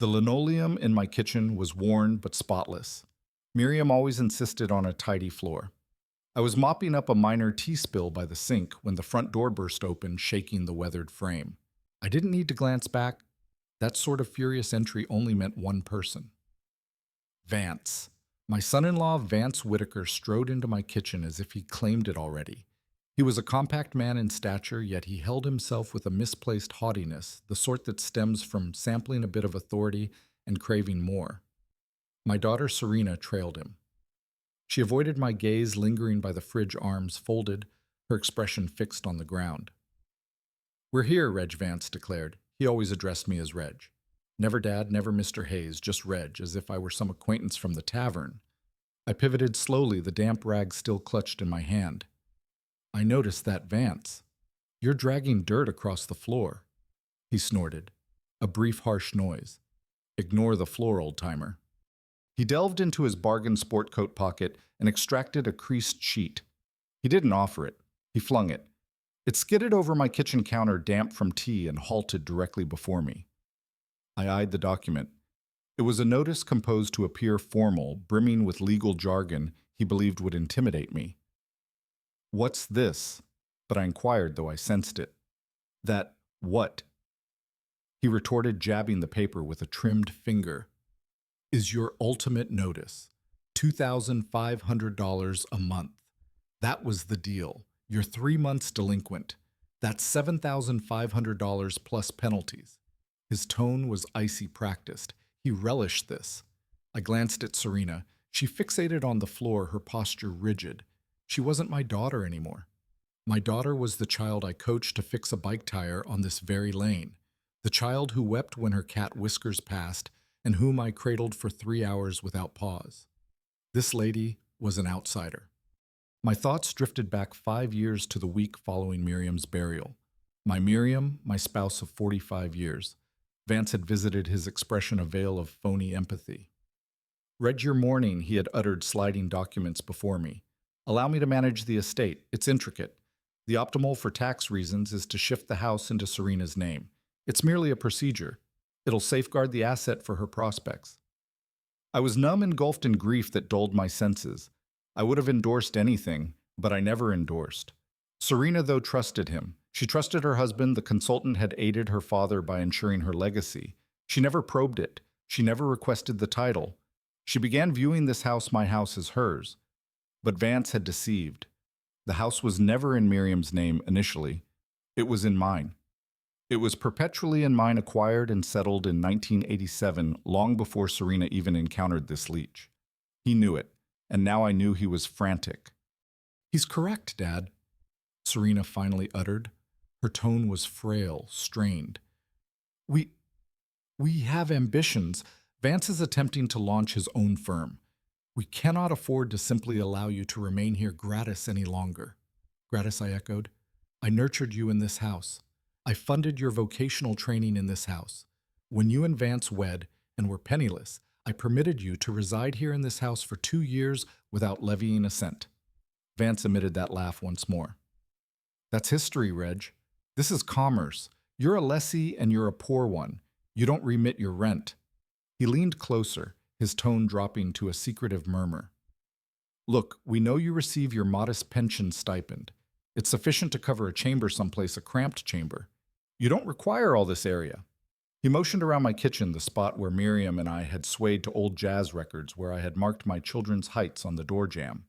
The linoleum in my kitchen was worn but spotless. Miriam always insisted on a tidy floor. I was mopping up a minor tea spill by the sink when the front door burst open, shaking the weathered frame. I didn't need to glance back. That sort of furious entry only meant one person. Vance. My son-in-law, Vance Whitaker, strode into my kitchen as if he claimed it already. He was a compact man in stature, yet he held himself with a misplaced haughtiness, the sort that stems from sampling a bit of authority and craving more. My daughter Serena trailed him. She avoided my gaze, lingering by the fridge, arms folded, her expression fixed on the ground. "We're here," Reg Vance declared. He always addressed me as Reg. Never Dad, never Mr. Hayes, just Reg, as if I were some acquaintance from the tavern. I pivoted slowly, the damp rag still clutched in my hand. "I noticed that, Vance. You're dragging dirt across the floor." He snorted. A brief, harsh noise. "Ignore the floor, old-timer." He delved into his bargain sport coat pocket and extracted a creased sheet. He didn't offer it. He flung it. It skidded over my kitchen counter, damp from tea, and halted directly before me. I eyed the document. It was a notice composed to appear formal, brimming with legal jargon he believed would intimidate me. "What's this?" But I inquired, though I sensed it. "That what?" He retorted, jabbing the paper with a trimmed finger. "Is your ultimate notice. $2,500 a month. That was the deal. You're 3 months delinquent. That's $7,500 plus penalties." His tone was icy practiced. He relished this. I glanced at Serena. She fixated on the floor, her posture rigid. She wasn't my daughter anymore. My daughter was the child I coached to fix a bike tire on this very lane, the child who wept when her cat Whiskers passed, and whom I cradled for 3 hours without pause. This lady was an outsider. My thoughts drifted back 5 years to the week following Miriam's burial. My Miriam, my spouse of 45 years. Vance had visited, his expression a veil of phony empathy. "Read your mourning," he had uttered, sliding documents before me. "Allow me to manage the estate. It's intricate. The optimal for tax reasons is to shift the house into Serena's name. It's merely a procedure. It'll safeguard the asset for her prospects." I was numb, engulfed in grief that dulled my senses. I would have endorsed anything, but I never endorsed. Serena, though, trusted him. She trusted her husband. The consultant had aided her father by ensuring her legacy. She never probed it. She never requested the title. She began viewing this house, my house, as hers. But Vance had deceived. The house was never in Miriam's name initially. It was in mine. It was perpetually in mine, acquired and settled in 1987, long before Serena even encountered this leech. He knew it, and now I knew he was frantic. "He's correct, Dad," Serena finally uttered. Her tone was frail, strained. We have ambitions. Vance is attempting to launch his own firm. We cannot afford to simply allow you to remain here gratis any longer." "Gratis," I echoed. "I nurtured you in this house. I funded your vocational training in this house. When you and Vance wed and were penniless, I permitted you to reside here in this house for 2 years without levying a cent." Vance emitted that laugh once more. "That's history, Reg. This is commerce. You're a lessee and you're a poor one. You don't remit your rent." He leaned closer, his tone dropping to a secretive murmur. "Look, we know you receive your modest pension stipend. It's sufficient to cover a chamber someplace, a cramped chamber. You don't require all this area." He motioned around my kitchen, the spot where Miriam and I had swayed to old jazz records, where I had marked my children's heights on the door jamb.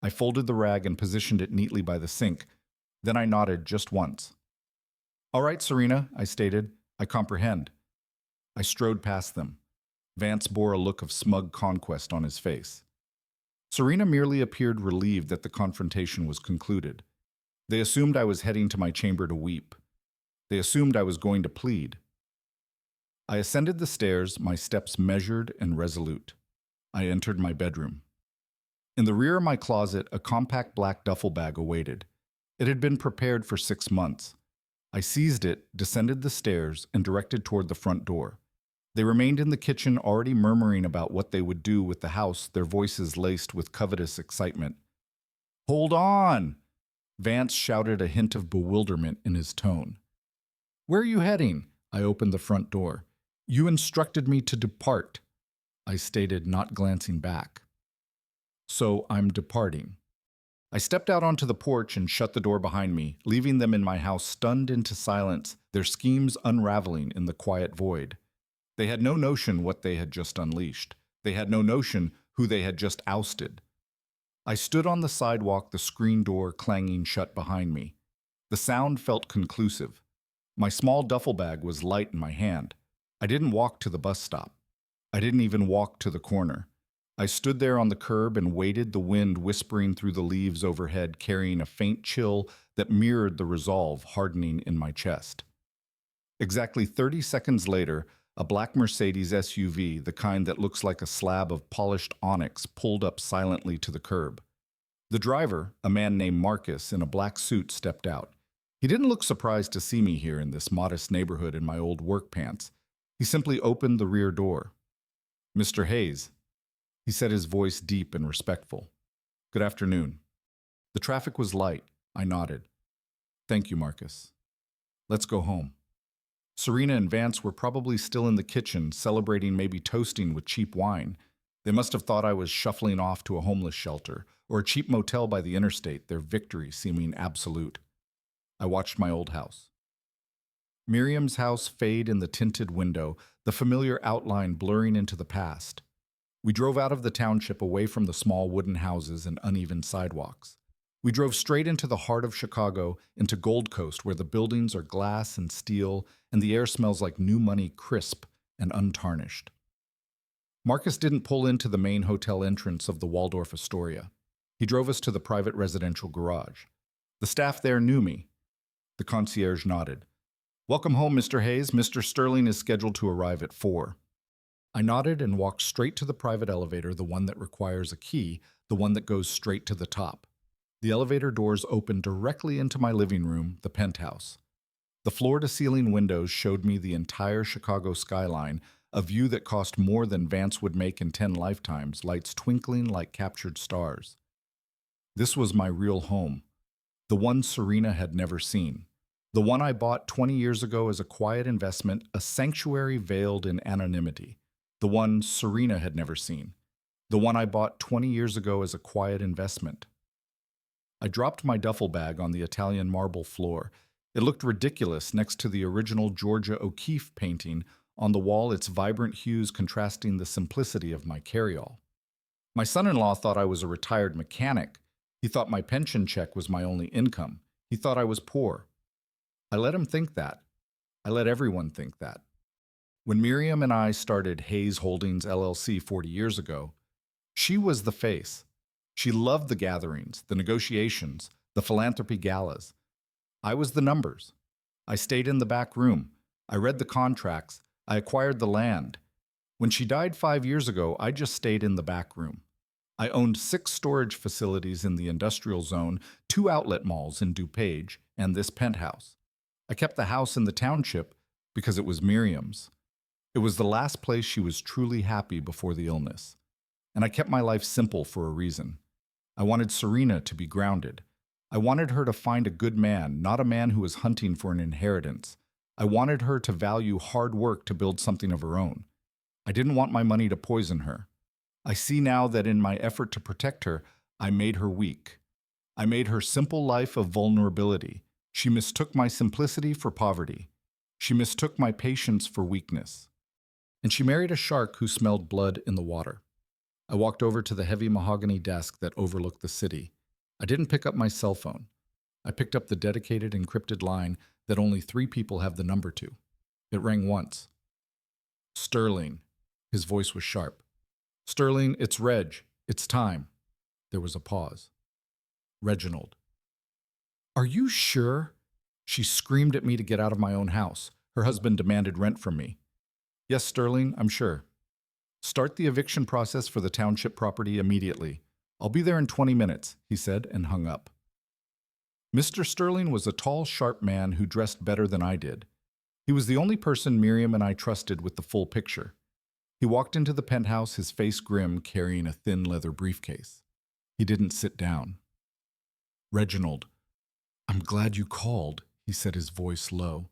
I folded the rag and positioned it neatly by the sink. Then I nodded just once. "All right, Serena," I stated. "I comprehend." I strode past them. Vance bore a look of smug conquest on his face. Serena merely appeared relieved that the confrontation was concluded. They assumed I was heading to my chamber to weep. They assumed I was going to plead. I ascended the stairs, my steps measured and resolute. I entered my bedroom. In the rear of my closet, a compact black duffel bag awaited. It had been prepared for 6 months. I seized it, descended the stairs, and directed toward the front door. They remained in the kitchen, already murmuring about what they would do with the house, their voices laced with covetous excitement. "Hold on!" Vance shouted, a hint of bewilderment in his tone. "Where are you heading?" I opened the front door. You instructed me to depart, I stated, not glancing back. So I'm departing. I stepped out onto the porch and shut the door behind me, leaving them in my house stunned into silence, their schemes unraveling in the quiet void. They had no notion what they had just unleashed. They had no notion who they had just ousted. I stood on the sidewalk, the screen door clanging shut behind me. The sound felt conclusive. My small duffel bag was light in my hand. I didn't walk to the bus stop. I didn't even walk to the corner. I stood there on the curb and waited, the wind whispering through the leaves overhead, carrying a faint chill that mirrored the resolve hardening in my chest. Exactly 30 seconds later, a black Mercedes SUV, the kind that looks like a slab of polished onyx, pulled up silently to the curb. The driver, a man named Marcus in a black suit, stepped out. He didn't look surprised to see me here in this modest neighborhood in my old work pants. He simply opened the rear door. "Mr. Hayes," he said, his voice deep and respectful. "Good afternoon." The traffic was light. I nodded. "Thank you, Marcus. Let's go home." Serena and Vance were probably still in the kitchen, celebrating, maybe toasting with cheap wine. They must have thought I was shuffling off to a homeless shelter or a cheap motel by the interstate, their victory seeming absolute. I watched my old house. Miriam's house fade in the tinted window, the familiar outline blurring into the past. We drove out of the township, away from the small wooden houses and uneven sidewalks. We drove straight into the heart of Chicago, into Gold Coast, where the buildings are glass and steel, and the air smells like new money, crisp and untarnished. Marcus didn't pull into the main hotel entrance of the Waldorf Astoria. He drove us to the private residential garage. The staff there knew me. The concierge nodded. "Welcome home, Mr. Hayes. Mr. Sterling is scheduled to arrive at 4. I nodded and walked straight to the private elevator, the one that requires a key, the one that goes straight to the top. The elevator doors opened directly into my living room, the penthouse. The floor-to-ceiling windows showed me the entire Chicago skyline, a view that cost more than Vance would make in 10 lifetimes, lights twinkling like captured stars. This was my real home, the one Serena had never seen. The one I bought 20 years ago as a quiet investment, a sanctuary veiled in anonymity. The one Serena had never seen. The one I bought 20 years ago as a quiet investment. I dropped my duffel bag on the Italian marble floor. It looked ridiculous next to the original Georgia O'Keeffe painting on the wall, its vibrant hues contrasting the simplicity of my carryall. My son-in-law thought I was a retired mechanic. He thought my pension check was my only income. He thought I was poor. I let him think that. I let everyone think that. When Miriam and I started Hayes Holdings LLC 40 years ago, she was the face. She loved the gatherings, the negotiations, the philanthropy galas. I was the numbers. I stayed in the back room. I read the contracts. I acquired the land. When she died 5 years ago, I just stayed in the back room. I owned 6 storage facilities in the industrial zone, 2 outlet malls in DuPage, and this penthouse. I kept the house in the township because it was Miriam's. It was the last place she was truly happy before the illness. And I kept my life simple for a reason. I wanted Serena to be grounded. I wanted her to find a good man, not a man who was hunting for an inheritance. I wanted her to value hard work to build something of her own. I didn't want my money to poison her. I see now that in my effort to protect her, I made her weak. I made her simple life of vulnerability. She mistook my simplicity for poverty. She mistook my patience for weakness. And she married a shark who smelled blood in the water. I walked over to the heavy mahogany desk that overlooked the city. I didn't pick up my cell phone. I picked up the dedicated encrypted line that only 3 people have the number to. It rang once. "Sterling." His voice was sharp. "Sterling, it's Reg. It's time." There was a pause. "Reginald." "Are you sure?" She screamed at me to get out of my own house. Her husband demanded rent from me. "Yes, Sterling, I'm sure." "Start the eviction process for the township property immediately. I'll be there in 20 minutes, he said, and hung up. Mr. Sterling was a tall, sharp man who dressed better than I did. He was the only person Miriam and I trusted with the full picture. He walked into the penthouse, his face grim, carrying a thin leather briefcase. He didn't sit down. "Reginald, I'm glad you called," he said, his voice low.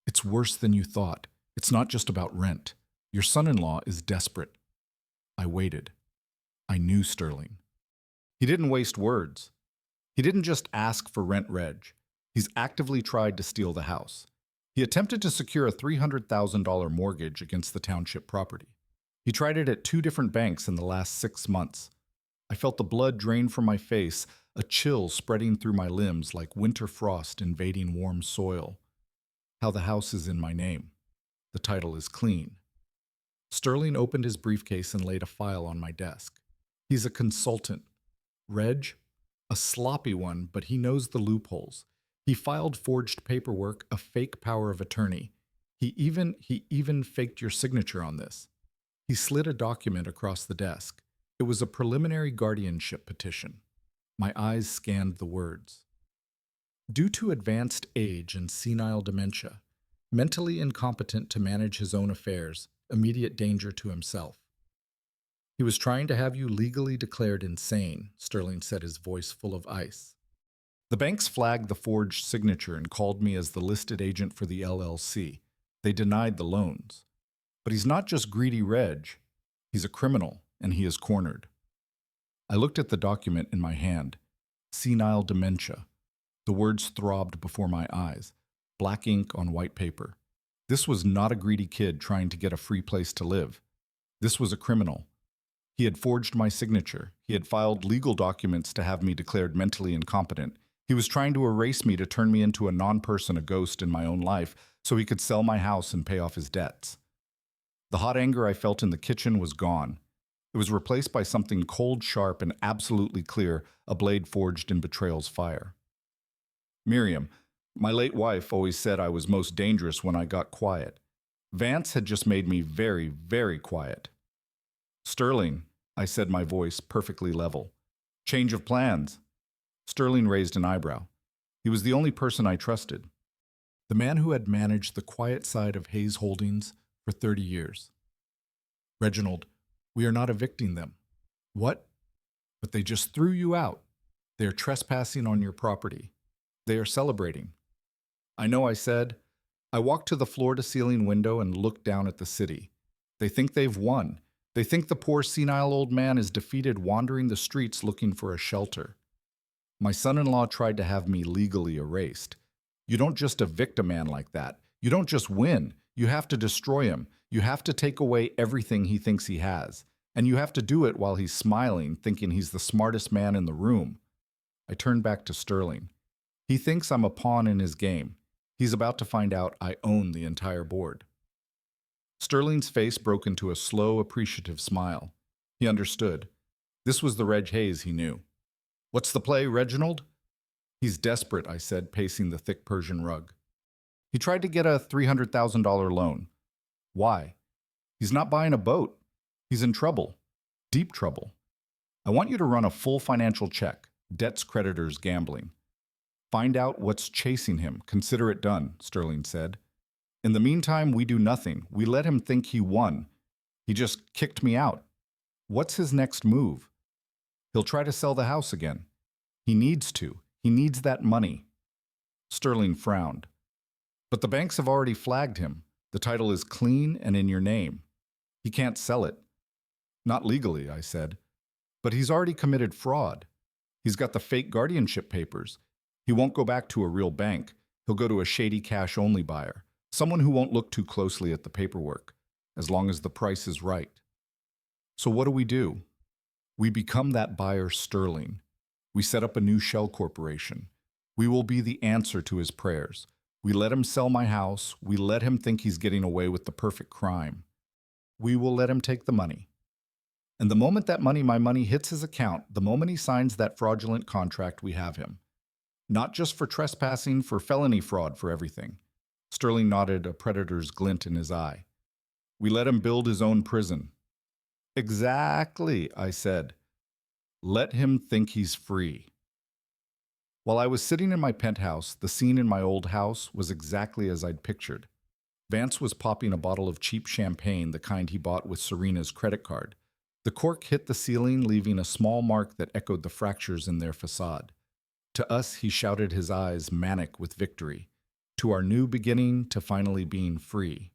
"It's worse than you thought. It's not just about rent. Your son-in-law is desperate. I waited. I knew Sterling. He didn't waste words. He didn't just ask for rent reg. He's actively tried to steal the house. He attempted to secure a $300,000 mortgage against the township property. He tried it at 2 different banks in the last 6 months. I felt the blood drain from my face, a chill spreading through my limbs like winter frost invading warm soil. How the house is in my name. The title is clean. Sterling opened his briefcase and laid a file on my desk. He's a consultant. Reg? A sloppy one, but he knows the loopholes. He filed forged paperwork, a fake power of attorney. He even faked your signature on this. He slid a document across the desk. It was a preliminary guardianship petition. My eyes scanned the words. Due to advanced age and senile dementia, mentally incompetent to manage his own affairs, immediate danger to himself. He was trying to have you legally declared insane, Sterling said, his voice full of ice. The banks flagged the forged signature and called me as the listed agent for the LLC. They denied the loans. But he's not just greedy Reg. He's a criminal, and he is cornered. I looked at the document in my hand. Senile dementia. The words throbbed before my eyes. Black ink on white paper. This was not a greedy kid trying to get a free place to live. This was a criminal. He had forged my signature. He had filed legal documents to have me declared mentally incompetent. He was trying to erase me to turn me into a non-person, a ghost in my own life, so he could sell my house and pay off his debts. The hot anger I felt in the kitchen was gone. It was replaced by something cold, sharp, and absolutely clear, a blade forged in betrayal's fire. Miriam, my late wife, always said I was most dangerous when I got quiet. Vance had just made me very, very quiet. Sterling, I said, my voice perfectly level. Change of plans. Sterling raised an eyebrow. He was the only person I trusted. The man who had managed the quiet side of Hayes Holdings for 30 years. Reginald, we are not evicting them. What? But they just threw you out. They are trespassing on your property. They are celebrating. I know, I said. I walked to the floor-to-ceiling window and looked down at the city. They think they've won. They think the poor senile old man is defeated wandering the streets looking for a shelter. My son-in-law tried to have me legally erased. You don't just evict a man like that. You don't just win. You have to destroy him. You have to take away everything he thinks he has. And you have to do it while he's smiling, thinking he's the smartest man in the room. I turned back to Sterling. He thinks I'm a pawn in his game. He's about to find out I own the entire board. Sterling's face broke into a slow, appreciative smile. He understood. This was the Reg Hayes he knew. What's the play, Reginald? He's desperate, I said, pacing the thick Persian rug. He tried to get a $300,000 loan. Why? He's not buying a boat. He's in trouble. Deep trouble. I want you to run a full financial check. Debts, creditors, gambling. Find out what's chasing him. Consider it done, Sterling said. In the meantime, we do nothing. We let him think he won. He just kicked me out. What's his next move? He'll try to sell the house again. He needs to. He needs that money. Sterling frowned. But the banks have already flagged him. The title is clean and in your name. He can't sell it. Not legally, I said. But he's already committed fraud. He's got the fake guardianship papers. He won't go back to a real bank. He'll go to a shady cash-only buyer, someone who won't look too closely at the paperwork, as long as the price is right. So what do? We become that buyer, Sterling. We set up a new shell corporation. We will be the answer to his prayers. We let him sell my house. We let him think he's getting away with the perfect crime. We will let him take the money. And the moment that my money hits his account, the moment he signs that fraudulent contract, we have him. Not just for trespassing, for felony fraud, for everything. Sterling nodded, a predator's glint in his eye. We let him build his own prison. Exactly, I said. Let him think he's free. While I was sitting in my penthouse, the scene in my old house was exactly as I'd pictured. Vance was popping a bottle of cheap champagne, the kind he bought with Serena's credit card. The cork hit the ceiling, leaving a small mark that echoed the fractures in their facade. To us, he shouted, his eyes manic with victory. To our new beginning, to finally being free.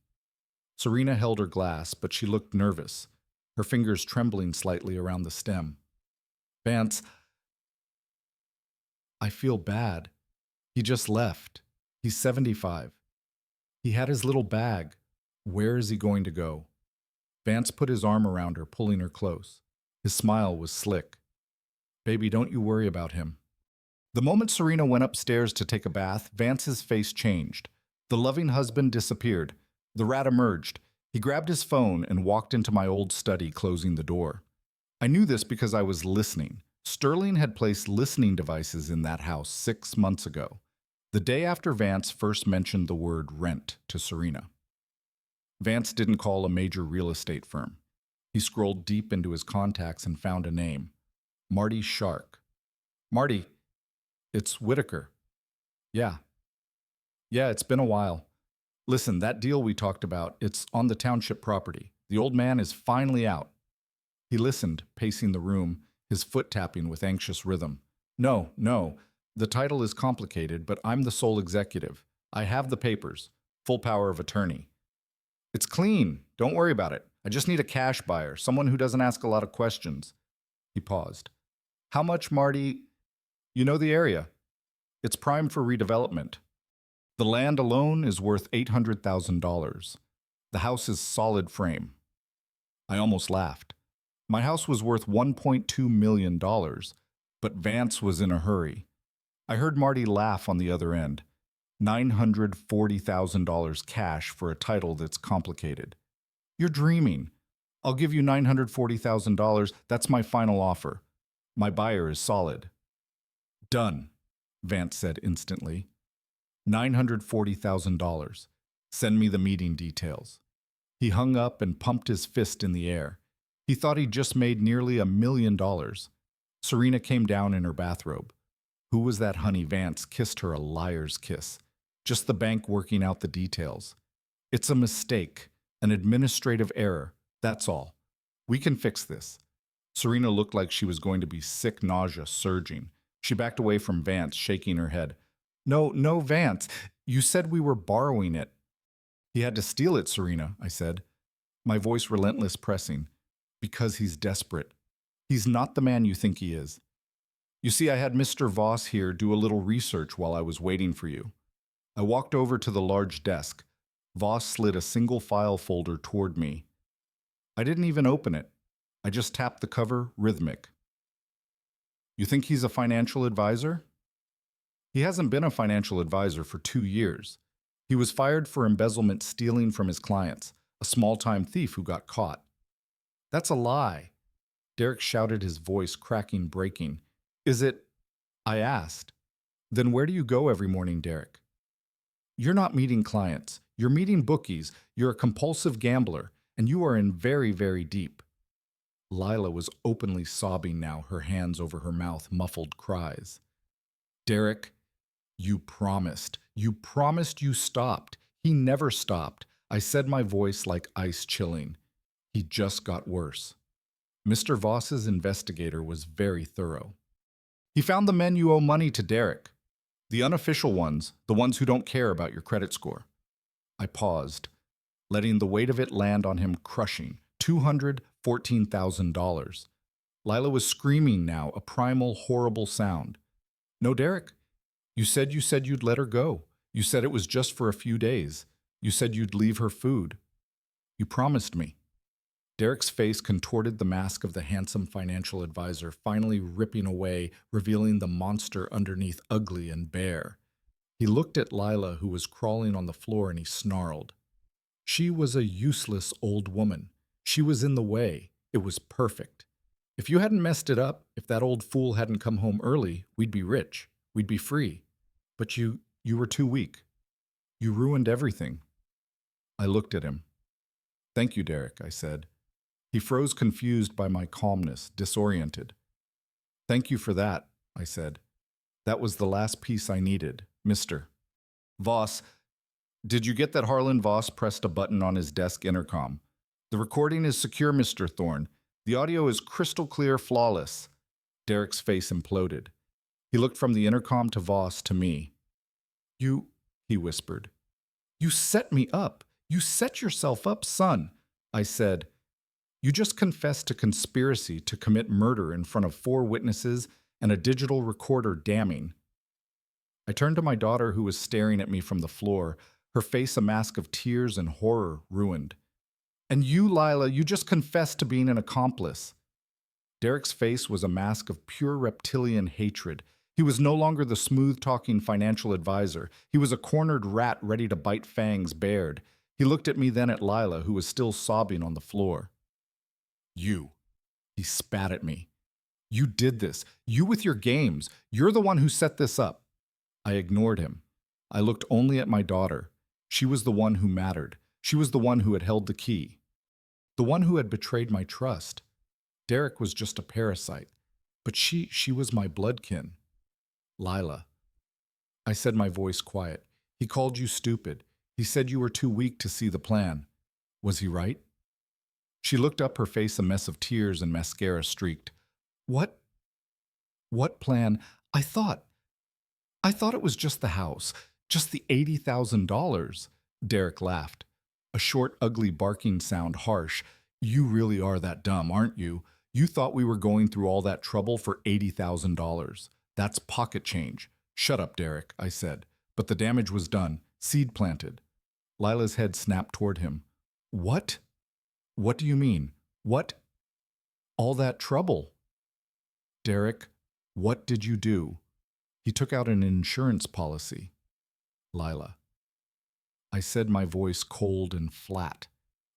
Serena held her glass, but she looked nervous, her fingers trembling slightly around the stem. Vance, I feel bad. He just left. He's 75. He had his little bag. Where is he going to go? Vance put his arm around her, pulling her close. His smile was slick. Baby, don't you worry about him. The moment Serena went upstairs to take a bath, Vance's face changed. The loving husband disappeared. The rat emerged. He grabbed his phone and walked into my old study, closing the door. I knew this because I was listening. Sterling had placed listening devices in that house 6 months ago, the day after Vance first mentioned the word rent to Serena. Vance didn't call a major real estate firm. He scrolled deep into his contacts and found a name. Marty Shark. Marty, it's Whitaker. Yeah. Yeah, it's been a while. Listen, that deal we talked about, it's on the township property. The old man is finally out. He listened, pacing the room, his foot tapping with anxious rhythm. No, the title is complicated, but I'm the sole executive. I have the papers, full power of attorney. It's clean, don't worry about it. I just need a cash buyer, someone who doesn't ask a lot of questions. He paused. How much, Marty? You know the area. It's prime for redevelopment. The land alone is worth $800,000. The house is solid frame. I almost laughed. My house was worth $1.2 million, but Vance was in a hurry. I heard Marty laugh on the other end. $940,000 cash for a title that's complicated. You're dreaming. I'll give you $940,000. That's my final offer. My buyer is solid. Done, Vance said instantly. $940,000. Send me the meeting details. He hung up and pumped his fist in the air. He thought he'd just made nearly $1 million. Serena came down in her bathrobe. Who was that honey? Vance kissed her a liar's kiss. Just the bank working out the details. It's a mistake, an administrative error, that's all. We can fix this. Serena looked like she was going to be sick, nausea surging. She backed away from Vance, shaking her head. No, Vance, you said we were borrowing it. He had to steal it, Serena, I said, my voice relentless, pressing. Because he's desperate. He's not the man you think he is. You see, I had Mr. Voss here do a little research while I was waiting for you. I walked over to the large desk. Voss slid a single file folder toward me. I didn't even open it. I just tapped the cover, rhythmic. You think he's a financial advisor? He hasn't been a financial advisor for 2 years. He was fired for embezzlement, stealing from his clients, a small-time thief who got caught. That's a lie. Derek shouted, his voice cracking, breaking. Is it? I asked. Then where do you go every morning, Derek? You're not meeting clients. You're meeting bookies. You're a compulsive gambler, and you are in very, very deep. Lila was openly sobbing now, her hands over her mouth, muffled cries. Derek, you promised. You promised you stopped. He never stopped. I said, my voice like ice chilling. He just got worse. Mr. Voss's investigator was very thorough. He found the men you owe money to, Derek. The unofficial ones, the ones who don't care about your credit score. I paused, letting the weight of it land on him, crushing. $214,000. Lila was screaming now, a primal, horrible sound. No, Derek. You said you'd let her go. You said it was just for a few days. You said you'd leave her food. You promised me. Derek's face contorted, the mask of the handsome financial advisor finally ripping away, revealing the monster underneath, ugly and bare. He looked at Lila, who was crawling on the floor, and he snarled. She was a useless old woman. She was in the way. It was perfect. If you hadn't messed it up, if that old fool hadn't come home early, we'd be rich. We'd be free. But you were too weak. You ruined everything. I looked at him. Thank you, Derek, I said. He froze, confused by my calmness, disoriented. Thank you for that, I said. That was the last piece I needed, Mr. Voss. Did you get that Harlan Voss pressed a button on his desk intercom? The recording is secure, Mr. Thorne. The audio is crystal clear, flawless. Derek's face imploded. He looked from the intercom to Voss to me. He whispered. You set me up. You set yourself up, son, I said. You just confessed to conspiracy to commit murder in front of 4 witnesses and a digital recorder damning. I turned to my daughter, who was staring at me from the floor, her face a mask of tears and horror ruined. And you, Lila, you just confessed to being an accomplice. Derek's face was a mask of pure reptilian hatred. He was no longer the smooth-talking financial advisor. He was a cornered rat ready to bite fangs bared. He looked at me, then at Lila, who was still sobbing on the floor. You. He spat at me. You did this. You with your games. You're the one who set this up. I ignored him. I looked only at my daughter. She was the one who mattered. She was the one who had held the key. The one who had betrayed my trust. Derek was just a parasite. But she was my bloodkin. Lila. I said, my voice quiet. He called you stupid. He said you were too weak to see the plan. Was he right? She looked up, her face a mess of tears and mascara streaked. What? What plan? I thought it was just the house, just the $80,000. Derek laughed. A short, ugly barking sound, harsh. You really are that dumb, aren't you? You thought we were going through all that trouble for $80,000. That's pocket change. Shut up, Derek, I said. But the damage was done. Seed planted. Lila's head snapped toward him. What? What do you mean? What? All that trouble. Derek, what did you do? He took out an insurance policy. Lila. I said, my voice cold and flat.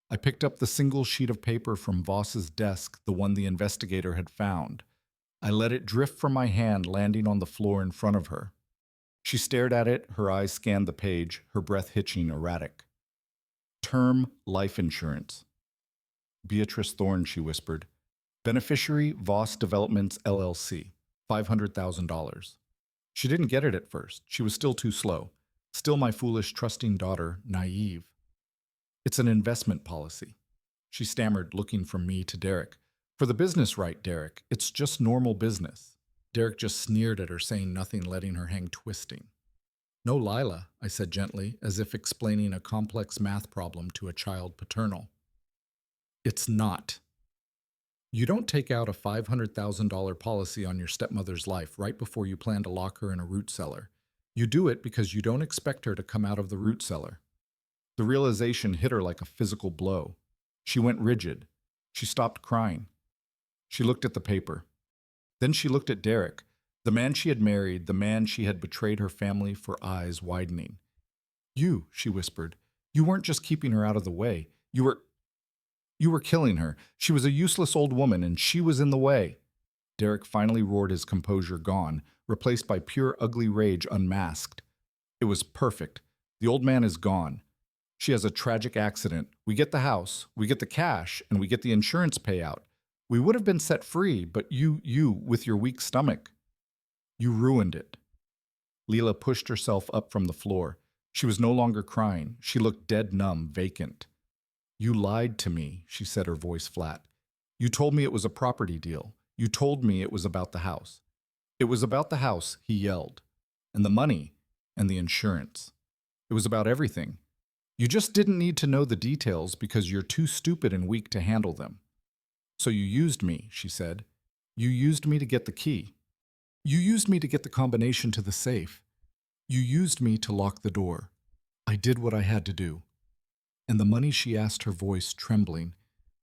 I picked up the single sheet of paper from Voss's desk, the one the investigator had found. I let it drift from my hand, landing on the floor in front of her. She stared at it, her eyes scanned the page, her breath hitching erratic. Term life insurance. Beatrice Thorne, she whispered. Beneficiary, Voss Developments, LLC. $500,000. She didn't get it at first. She was still too slow. Still my foolish, trusting daughter, naive. It's an investment policy. She stammered, looking from me to Derek. For the business right, Derek. It's just normal business. Derek just sneered at her, saying nothing, letting her hang twisting. No, Lila, I said gently, as if explaining a complex math problem to a child paternal. It's not. You don't take out a $500,000 policy on your stepmother's life right before you plan to lock her in a root cellar. You do it because you don't expect her to come out of the root cellar. The realization hit her like a physical blow. She went rigid. She stopped crying. She looked at the paper. Then she looked at Derek, the man she had married, the man she had betrayed her family for, eyes widening. You, she whispered, you weren't just keeping her out of the way. You were killing her. She was a useless old woman, and she was in the way. Derek finally roared, his composure gone, replaced by pure ugly rage unmasked. It was perfect. The old man is gone. She has a tragic accident. We get the house, we get the cash, and we get the insurance payout. We would have been set free, but you, with your weak stomach, you ruined it. Lila pushed herself up from the floor. She was no longer crying. She looked dead numb, vacant. You lied to me, she said, her voice flat. You told me it was a property deal. You told me it was about the house. It was about the house, he yelled, and the money, and the insurance. It was about everything. You just didn't need to know the details because you're too stupid and weak to handle them. So you used me, she said. You used me to get the key. You used me to get the combination to the safe. You used me to lock the door. I did what I had to do. And the money, she asked, her voice trembling.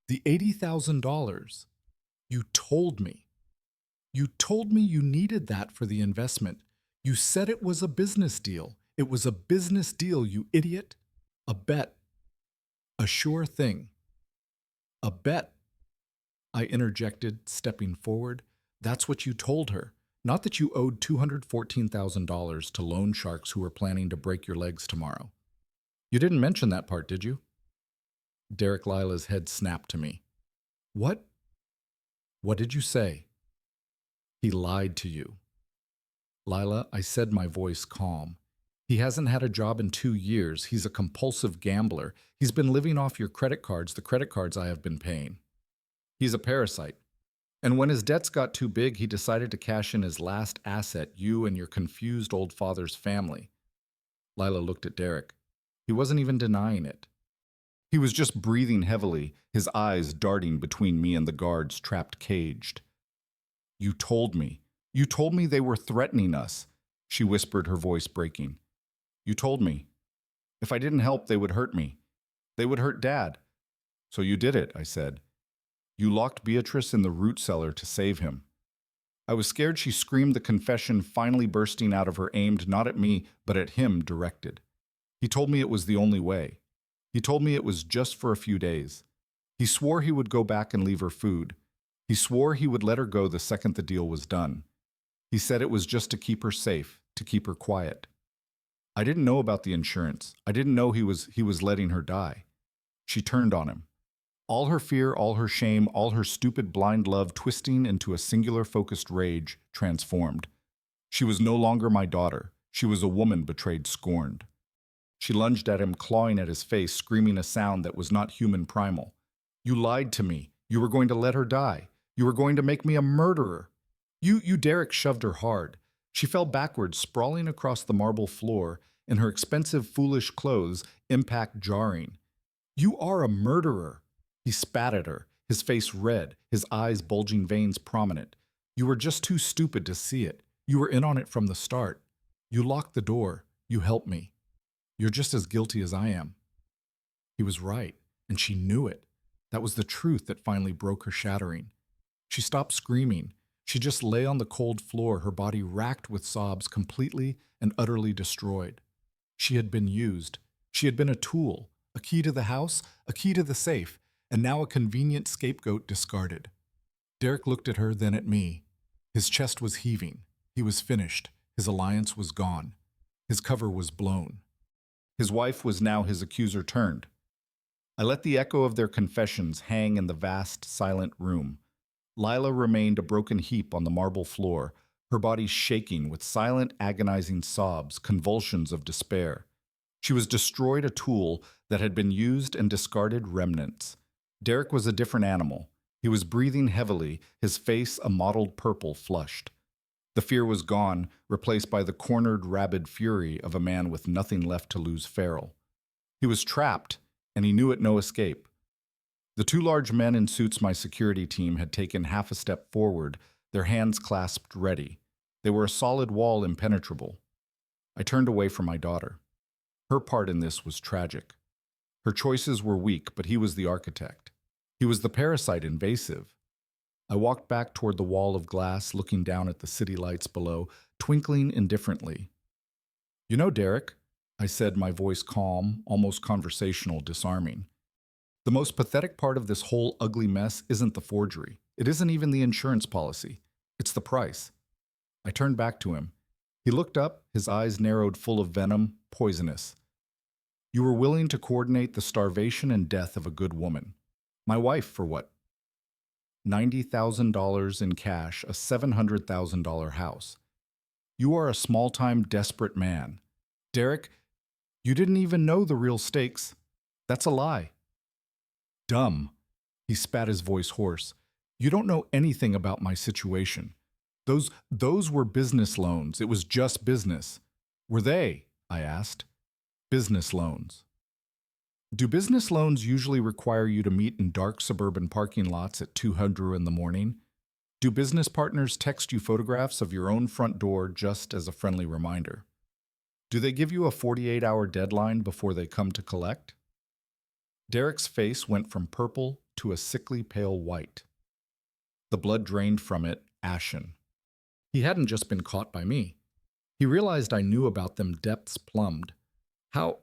The $80,000. You told me. You told me you needed that for the investment. You said it was a business deal. It was a business deal, you idiot. A bet. A sure thing. A bet. I interjected, stepping forward. That's what you told her. Not that you owed $214,000 to loan sharks who were planning to break your legs tomorrow. You didn't mention that part, did you? Derek, Lila's head snapped to me. What? What did you say? He lied to you. Lila, I said, my voice calm. He hasn't had a job in 2 years. He's a compulsive gambler. He's been living off your credit cards, the credit cards I have been paying. He's a parasite. And when his debts got too big, he decided to cash in his last asset, you and your confused old father's family. Lila looked at Derek. He wasn't even denying it. He was just breathing heavily, his eyes darting between me and the guards trapped caged. You told me. You told me they were threatening us, she whispered, her voice breaking. You told me. If I didn't help, they would hurt me. They would hurt Dad. So you did it, I said. You locked Beatrice in the root cellar to save him. I was scared she screamed, the confession finally bursting out of her, aimed not at me, but at him directed. He told me it was the only way. He told me it was just for a few days. He swore he would go back and leave her food. He swore he would let her go the second the deal was done. He said it was just to keep her safe, to keep her quiet. I didn't know about the insurance. I didn't know he was letting her die. She turned on him. All her fear, all her shame, all her stupid blind love twisting into a singular focused rage, transformed. She was no longer my daughter. She was a woman betrayed, scorned. She lunged at him, clawing at his face, screaming a sound that was not human, primal. You lied to me. You were going to let her die. You were going to make me a murderer. You, Derek shoved her hard. She fell backwards, sprawling across the marble floor, in her expensive, foolish clothes, impact jarring. You are a murderer. He spat at her, his face red, his eyes bulging, veins prominent. You were just too stupid to see it. You were in on it from the start. You locked the door. You helped me. You're just as guilty as I am. He was right, and she knew it. That was the truth that finally broke her, shattering. She stopped screaming. She just lay on the cold floor, her body racked with sobs, completely and utterly destroyed. She had been used. She had been a tool, a key to the house, a key to the safe, and now a convenient scapegoat discarded. Derek looked at her, then at me. His chest was heaving. He was finished. His alliance was gone. His cover was blown. His wife was now his accuser turned. I let the echo of their confessions hang in the vast, silent room. Lila remained a broken heap on the marble floor, her body shaking with silent, agonizing sobs, convulsions of despair. She was destroyed, a tool that had been used and discarded, remnants. Derek was a different animal. He was breathing heavily, his face a mottled purple, flushed. The fear was gone, replaced by the cornered, rabid fury of a man with nothing left to lose, feral. He was trapped, and he knew it no escape. The two large men in suits my security team had taken half a step forward, their hands clasped ready. They were a solid wall, impenetrable. I turned away from my daughter. Her part in this was tragic. Her choices were weak, but he was the architect. He was the parasite, invasive. I walked back toward the wall of glass, looking down at the city lights below, twinkling indifferently. You know, Derek, I said, my voice calm, almost conversational, disarming. The most pathetic part of this whole ugly mess isn't the forgery. It isn't even the insurance policy. It's the price. I turned back to him. He looked up, his eyes narrowed, full of venom, poisonous. You were willing to coordinate the starvation and death of a good woman. My wife, for what? $90,000 in cash, a $700,000 house. You are a small-time, desperate man. Derek, you didn't even know the real stakes. That's a lie. Dumb. He spat, his voice hoarse. You don't know anything about my situation. Those were business loans. It was just business. Were they? I asked. Business loans. Do business loans usually require you to meet in dark suburban parking lots at 200 in the morning? Do business partners text you photographs of your own front door just as a friendly reminder? Do they give you a 48-hour deadline before they come to collect? Derek's face went from purple to a sickly pale white. The blood drained from it, ashen. He hadn't just been caught by me. He realized I knew about them, depths plumbed. How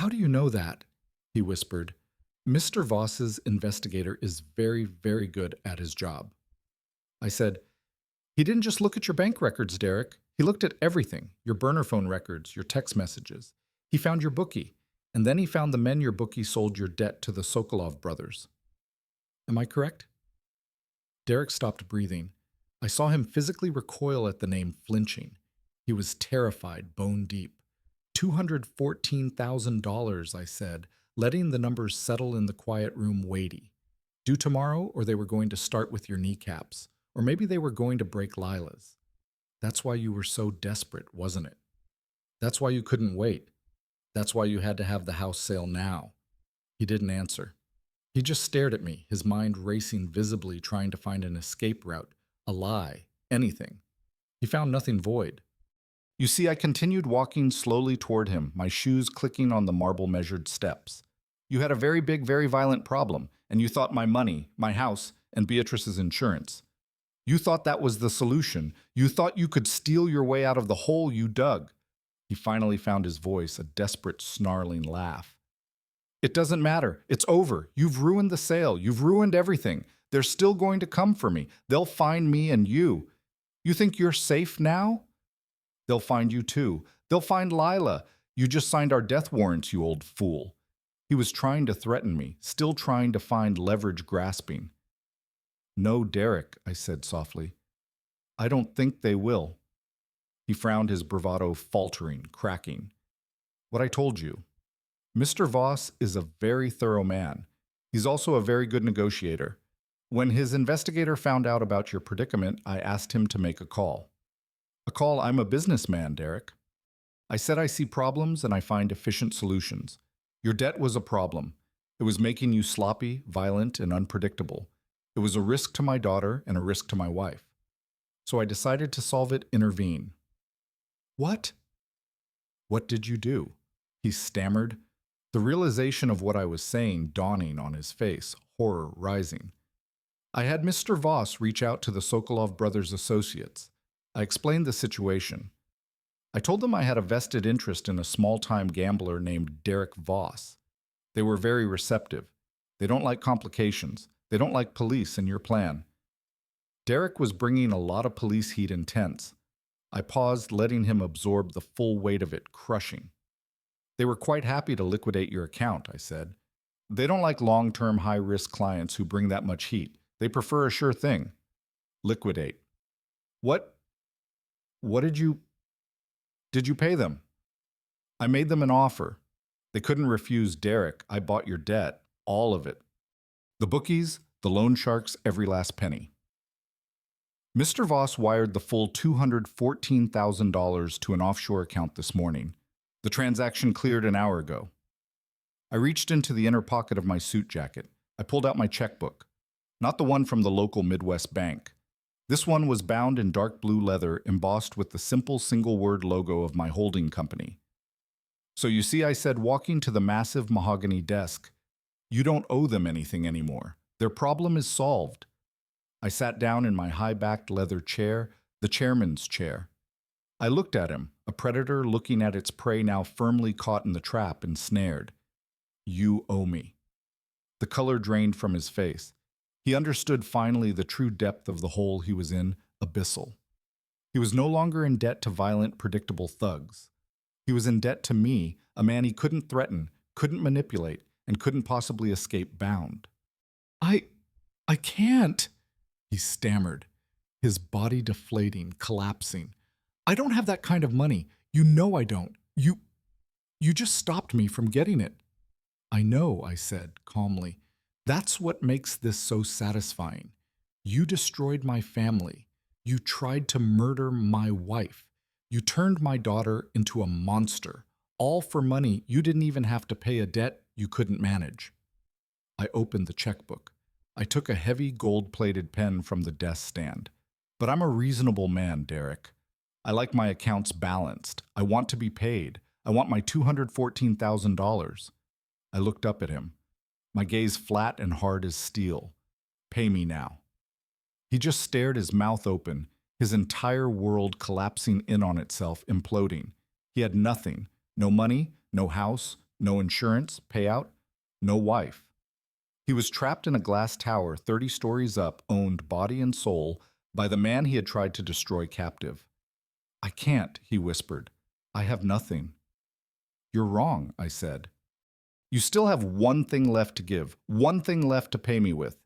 do you know that? He whispered. Mr. Voss's investigator is very, very good at his job. I said, he didn't just look at your bank records, Derek. He looked at everything, your burner phone records, your text messages. He found your bookie, and then he found the men your bookie sold your debt to the Sokolov brothers. Am I correct? Derek stopped breathing. I saw him physically recoil at the name, flinching. He was terrified, bone deep. $214,000, I said, letting the numbers settle in the quiet room, weighty. Due tomorrow, or they were going to start with your kneecaps, or maybe they were going to break Lila's. That's why you were so desperate, wasn't it? That's why you couldn't wait. That's why you had to have the house sale now. He didn't answer. He just stared at me, his mind racing visibly, trying to find an escape route, a lie, anything. He found nothing void. You see, I continued walking slowly toward him, my shoes clicking on the marble-measured steps. You had a very big, very violent problem, and you thought my money, my house, and Beatrice's insurance. You thought that was the solution. You thought you could steal your way out of the hole you dug. He finally found his voice, a desperate, snarling laugh. It doesn't matter. It's over. You've ruined the sale. You've ruined everything. They're still going to come for me. They'll find me and you. You think you're safe now? They'll find you too. They'll find Lila. You just signed our death warrants, you old fool. He was trying to threaten me, still trying to find leverage grasping. No, Derek, I said softly. I don't think they will. He frowned, his bravado faltering, cracking. What I told you. Mr. Voss is a very thorough man. He's also a very good negotiator. When his investigator found out about your predicament, I asked him to make a call. A call. I'm a businessman, Derek. I said I see problems and I find efficient solutions. Your debt was a problem. It was making you sloppy, violent, and unpredictable. It was a risk to my daughter and a risk to my wife. So I decided to solve it, intervene. What? What did you do? He stammered, the realization of what I was saying dawning on his face, horror rising. I had Mr. Voss reach out to the Sokolov Brothers Associates. I explained the situation. I told them I had a vested interest in a small-time gambler named Derek Voss. They were very receptive. They don't like complications. They don't like police in your plan. Derek was bringing a lot of police heat and tense. I paused, letting him absorb the full weight of it, crushing. They were quite happy to liquidate your account, I said. They don't like long-term high-risk clients who bring that much heat. They prefer a sure thing. Liquidate. What did you pay them? I made them an offer. They couldn't refuse Derek. I bought your debt, all of it. The bookies, the loan sharks, every last penny. Mr. Voss wired the full $214,000 to an offshore account this morning. The transaction cleared an hour ago. I reached into the inner pocket of my suit jacket. I pulled out my checkbook. Not the one from the local Midwest bank. This one was bound in dark blue leather, embossed with the simple single-word logo of my holding company. So you see, I said, walking to the massive mahogany desk, you don't owe them anything anymore. Their problem is solved. I sat down in my high-backed leather chair, the chairman's chair. I looked at him, a predator looking at its prey now firmly caught in the trap and snared. You owe me. The color drained from his face. He understood finally the true depth of the hole he was in, abyssal. He was no longer in debt to violent, predictable thugs. He was in debt to me, a man he couldn't threaten, couldn't manipulate, and couldn't possibly escape bound. I can't, he stammered, his body deflating, collapsing. I don't have that kind of money. You know I don't. You just stopped me from getting it. I know, I said calmly. That's what makes this so satisfying. You destroyed my family. You tried to murder my wife. You turned my daughter into a monster. All for money you didn't even have to pay, a debt you couldn't manage. I opened the checkbook. I took a heavy gold-plated pen from the desk stand. But I'm a reasonable man, Derek. I like my accounts balanced. I want to be paid. I want my $214,000. I looked up at him, my gaze flat and hard as steel. Pay me now. He just stared, his mouth open, his entire world collapsing in on itself, imploding. He had nothing. No money, no house, no insurance, payout, no wife. He was trapped in a glass tower 30 stories up, owned body and soul by the man he had tried to destroy captive. I can't, he whispered. I have nothing. You're wrong, I said. You still have one thing left to give, one thing left to pay me with.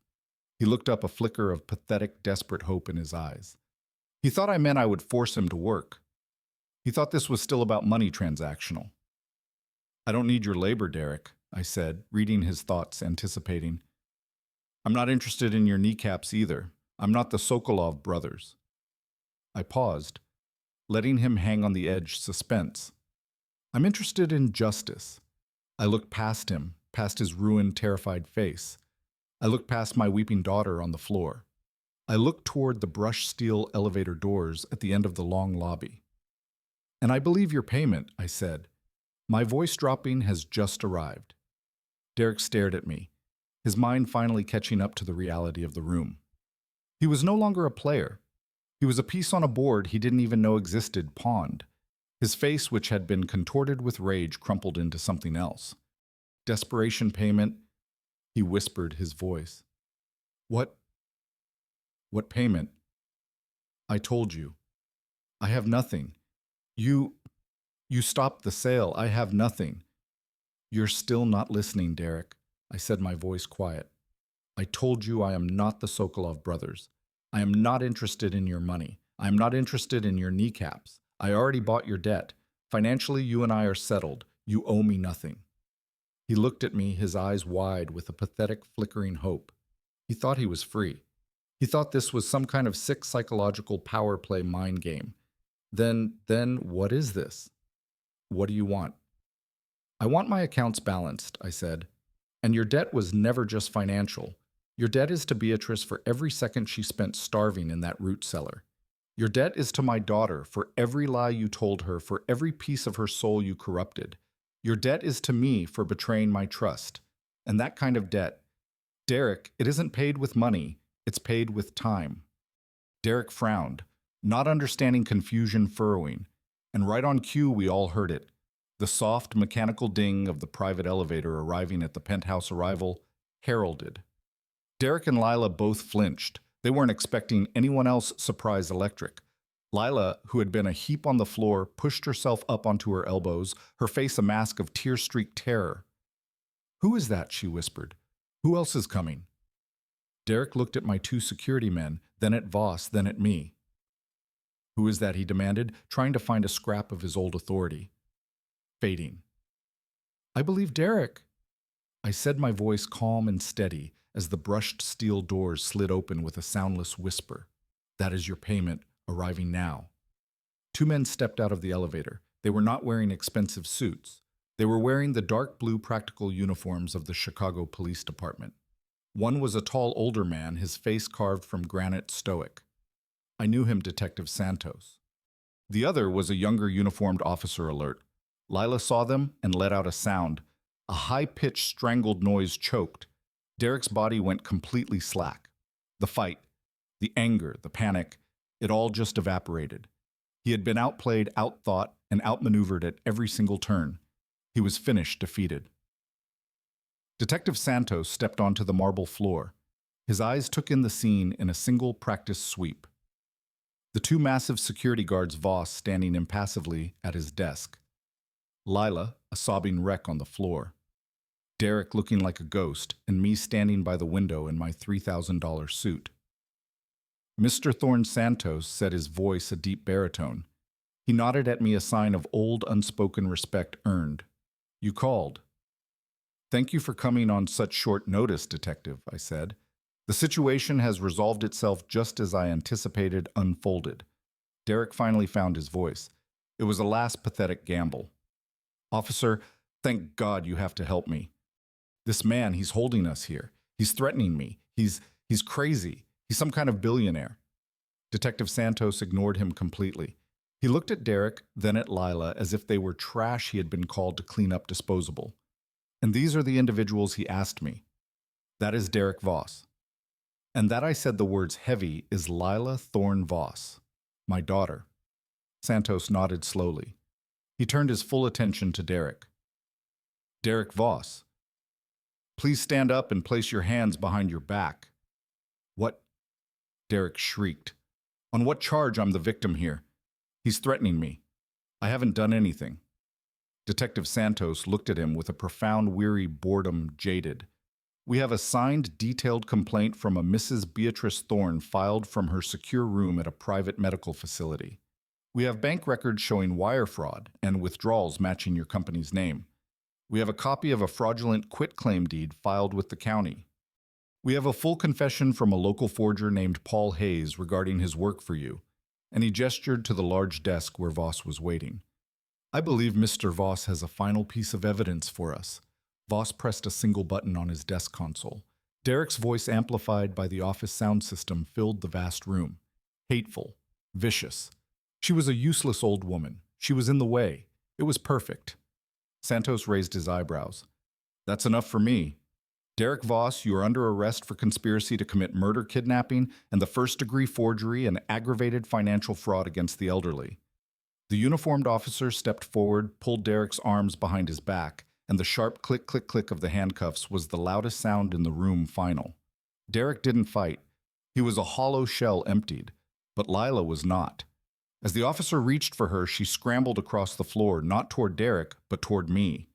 He looked up, a flicker of pathetic, desperate hope in his eyes. He thought I meant I would force him to work. He thought this was still about money, transactional. I don't need your labor, Derek, I said, reading his thoughts, anticipating. I'm not interested in your kneecaps either. I'm not the Sokolov brothers. I paused, letting him hang on the edge, suspense. I'm interested in justice. I looked past him, past his ruined, terrified face. I looked past my weeping daughter on the floor. I looked toward the brushed steel elevator doors at the end of the long lobby. "And I believe your payment," I said. My voice dropping, "has just arrived." Derek stared at me, his mind finally catching up to the reality of the room. He was no longer a player. He was a piece on a board he didn't even know existed, pawned. His face, which had been contorted with rage, crumpled into something else. "Desperation payment," he whispered, his voice. What payment?" "I told you. I have nothing. You stopped the sale. I have nothing." "You're still not listening, Derek," I said, my voice quiet. "I told you I am not the Sokolov brothers. I am not interested in your money. I am not interested in your kneecaps. I already bought your debt. Financially, you and I are settled. You owe me nothing." He looked at me, his eyes wide with a pathetic, flickering hope. He thought he was free. He thought this was some kind of sick psychological power play mind game. Then, what is this? "What do you want?" "I want my accounts balanced," I said. "And your debt was never just financial. Your debt is to Beatrice for every second she spent starving in that root cellar. Your debt is to my daughter for every lie you told her, for every piece of her soul you corrupted. Your debt is to me for betraying my trust. And that kind of debt, Derek, it isn't paid with money, it's paid with time." Derek frowned, not understanding confusion furrowing, and right on cue we all heard it. The soft, mechanical ding of the private elevator arriving at the penthouse arrival heralded. Derek and Lila both flinched. They weren't expecting anyone else surprise electric. Lila, who had been a heap on the floor, pushed herself up onto her elbows, her face a mask of tear-streaked terror. "Who is that?" she whispered. "Who else is coming?" Derek looked at my two security men, then at Voss, then at me. "Who is that?" he demanded, trying to find a scrap of his old authority. Fading. "I believe Derek," I said, my voice calm and steady, as the brushed steel doors slid open with a soundless whisper. "That is your payment, arriving now." Two men stepped out of the elevator. They were not wearing expensive suits. They were wearing the dark blue practical uniforms of the Chicago Police Department. One was a tall older man, his face carved from granite, stoic. I knew him, Detective Santos. The other was a younger uniformed officer alert. Lila saw them and let out a sound. A high-pitched, strangled noise choked. Derek's body went completely slack. The fight, the anger, the panic, it all just evaporated. He had been outplayed, outthought, and outmaneuvered at every single turn. He was finished, defeated. Detective Santos stepped onto the marble floor. His eyes took in the scene in a single practice sweep. The two massive security guards, Voss standing impassively at his desk. Lila, a sobbing wreck on the floor. Derek looking like a ghost, and me standing by the window in my $3,000 suit. "Mr. Thorne Santos," said, his voice a deep baritone. He nodded at me, a sign of old, unspoken respect earned. "You called." "Thank you for coming on such short notice, Detective," I said. "The situation has resolved itself just as I anticipated unfolded." Derek finally found his voice. It was a last pathetic gamble. "Officer, thank God you have to help me. This man, he's holding us here. He's threatening me. He's crazy. He's some kind of billionaire." Detective Santos ignored him completely. He looked at Derek, then at Lila, as if they were trash he had been called to clean up disposable. "And these are the individuals he asked me. That is Derek Voss. And that," I said the words heavy, "is Lila Thorne Voss, my daughter." Santos nodded slowly. He turned his full attention to Derek. "Derek Voss, please stand up and place your hands behind your back." "What?" Derek shrieked. "On what charge? I'm the victim here. He's threatening me. I haven't done anything." Detective Santos looked at him with a profound, weary boredom, jaded. "We have a signed, detailed complaint from a Mrs. Beatrice Thorne filed from her secure room at a private medical facility. We have bank records showing wire fraud and withdrawals matching your company's name. We have a copy of a fraudulent quitclaim deed filed with the county. We have a full confession from a local forger named Paul Hayes regarding his work for you." And he gestured to the large desk where Voss was waiting. "I believe Mr. Voss has a final piece of evidence for us. Voss pressed a single button on his desk console. Derek's voice, amplified by the office sound system, filled the vast room. Hateful. Vicious. She was a useless old woman. She was in the way. It was perfect. Santos raised his eyebrows. That's enough for me. Derek Voss, you are under arrest for conspiracy to commit murder, kidnapping, and the first-degree forgery and aggravated financial fraud against the elderly. The uniformed officer stepped forward, pulled Derek's arms behind his back, and the sharp click-click-click of the handcuffs was the loudest sound in the room final. Derek didn't fight. He was a hollow shell emptied, but Lila was not. As the officer reached for her, she scrambled across the floor, not toward Derek, but toward me.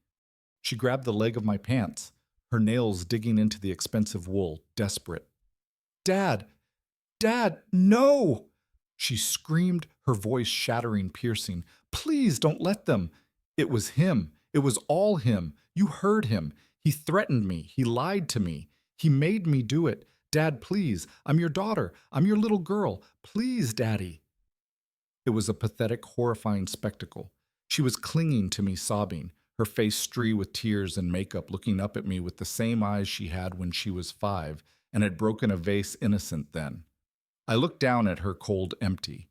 She grabbed the leg of my pants, her nails digging into the expensive wool, desperate. "Dad! Dad, no!" She screamed, her voice shattering, piercing. "Please don't let them." It was him. It was all him. You heard him. He threatened me. He lied to me. He made me do it. "Dad, please. I'm your daughter. I'm your little girl. Please, Daddy." It was a pathetic, horrifying spectacle. She was clinging to me, sobbing, her face streaked with tears and makeup, looking up at me with the same eyes she had when she was 5 and had broken a vase innocent then. I looked down at her, cold, empty.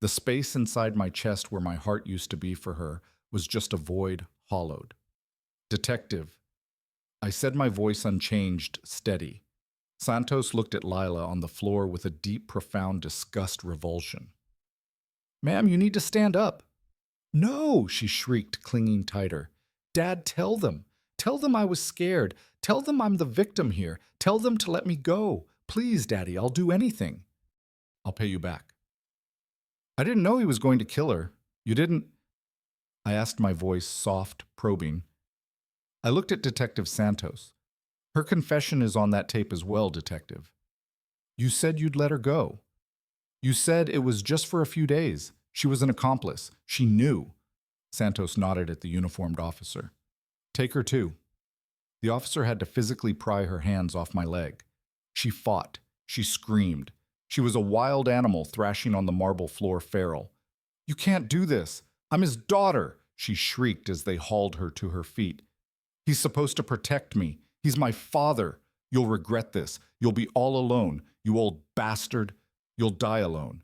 The space inside my chest where my heart used to be for her was just a void, hollowed. "Detective," I said, my voice unchanged, steady. Santos looked at Lila on the floor with a deep, profound disgust, revulsion. "Ma'am, you need to stand up." "No," she shrieked, clinging tighter. "Dad, tell them. Tell them I was scared. Tell them I'm the victim here. Tell them to let me go. Please, Daddy, I'll do anything." "I'll pay you back." "I didn't know he was going to kill her. You didn't—" I asked, my voice soft, probing. I looked at Detective Santos. "Her confession is on that tape as well, Detective. You said you'd let her go. You said it was just for a few days. She was an accomplice. She knew." Santos nodded at the uniformed officer. "Take her too." The officer had to physically pry her hands off my leg. She fought. She screamed. She was a wild animal thrashing on the marble floor, feral. "You can't do this. I'm his daughter," she shrieked as they hauled her to her feet. "He's supposed to protect me. He's my father. You'll regret this. You'll be all alone. You old bastard. You'll die alone."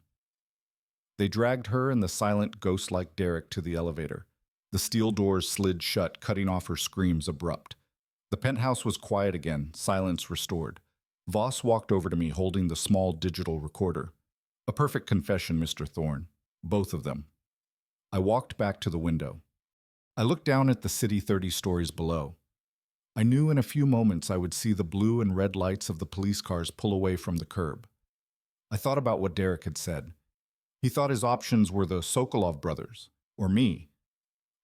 They dragged her and the silent, ghost-like Derek to the elevator. The steel doors slid shut, cutting off her screams abrupt. The penthouse was quiet again, silence restored. Voss walked over to me, holding the small digital recorder. "A perfect confession, Mr. Thorne. Both of them." I walked back to the window. I looked down at the city 30 stories below. I knew in a few moments I would see the blue and red lights of the police cars pull away from the curb. I thought about what Derek had said. He thought his options were the Sokolov brothers, or me.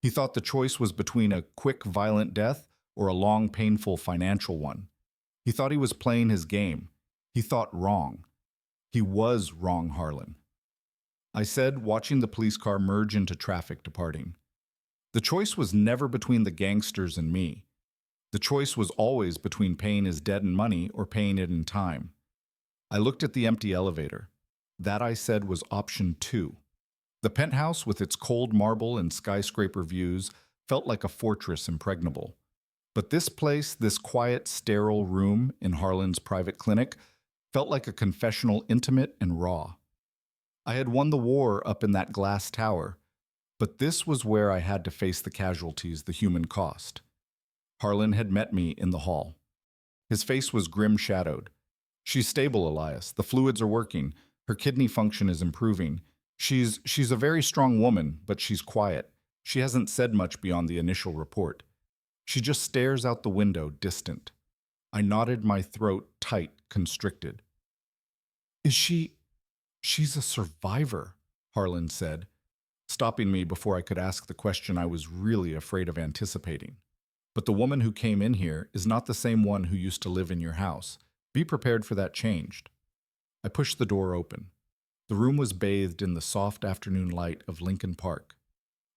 He thought the choice was between a quick, violent death or a long, painful financial one. He thought he was playing his game. He thought wrong. He was wrong, Harlan. I said, watching the police car merge into traffic departing. The choice was never between the gangsters and me. The choice was always between paying his debt in money or paying it in time. I looked at the empty elevator. That, I said, was option 2. The penthouse, with its cold marble and skyscraper views, felt like a fortress impregnable. But this place, this quiet, sterile room in Harlan's private clinic, felt like a confessional, intimate and raw. I had won the war up in that glass tower, but this was where I had to face the casualties, the human cost. Harlan had met me in the hall. His face was grim-shadowed. "She's stable, Elias. The fluids are working. Her kidney function is improving. She's a very strong woman, but she's quiet. She hasn't said much beyond the initial report. She just stares out the window, distant." I nodded, my throat tight, constricted. She's a survivor," Harlan said, stopping me before I could ask the question I was really afraid of anticipating. "But the woman who came in here is not the same one who used to live in your house. Be prepared for that changed." I pushed the door open. The room was bathed in the soft afternoon light of Lincoln Park.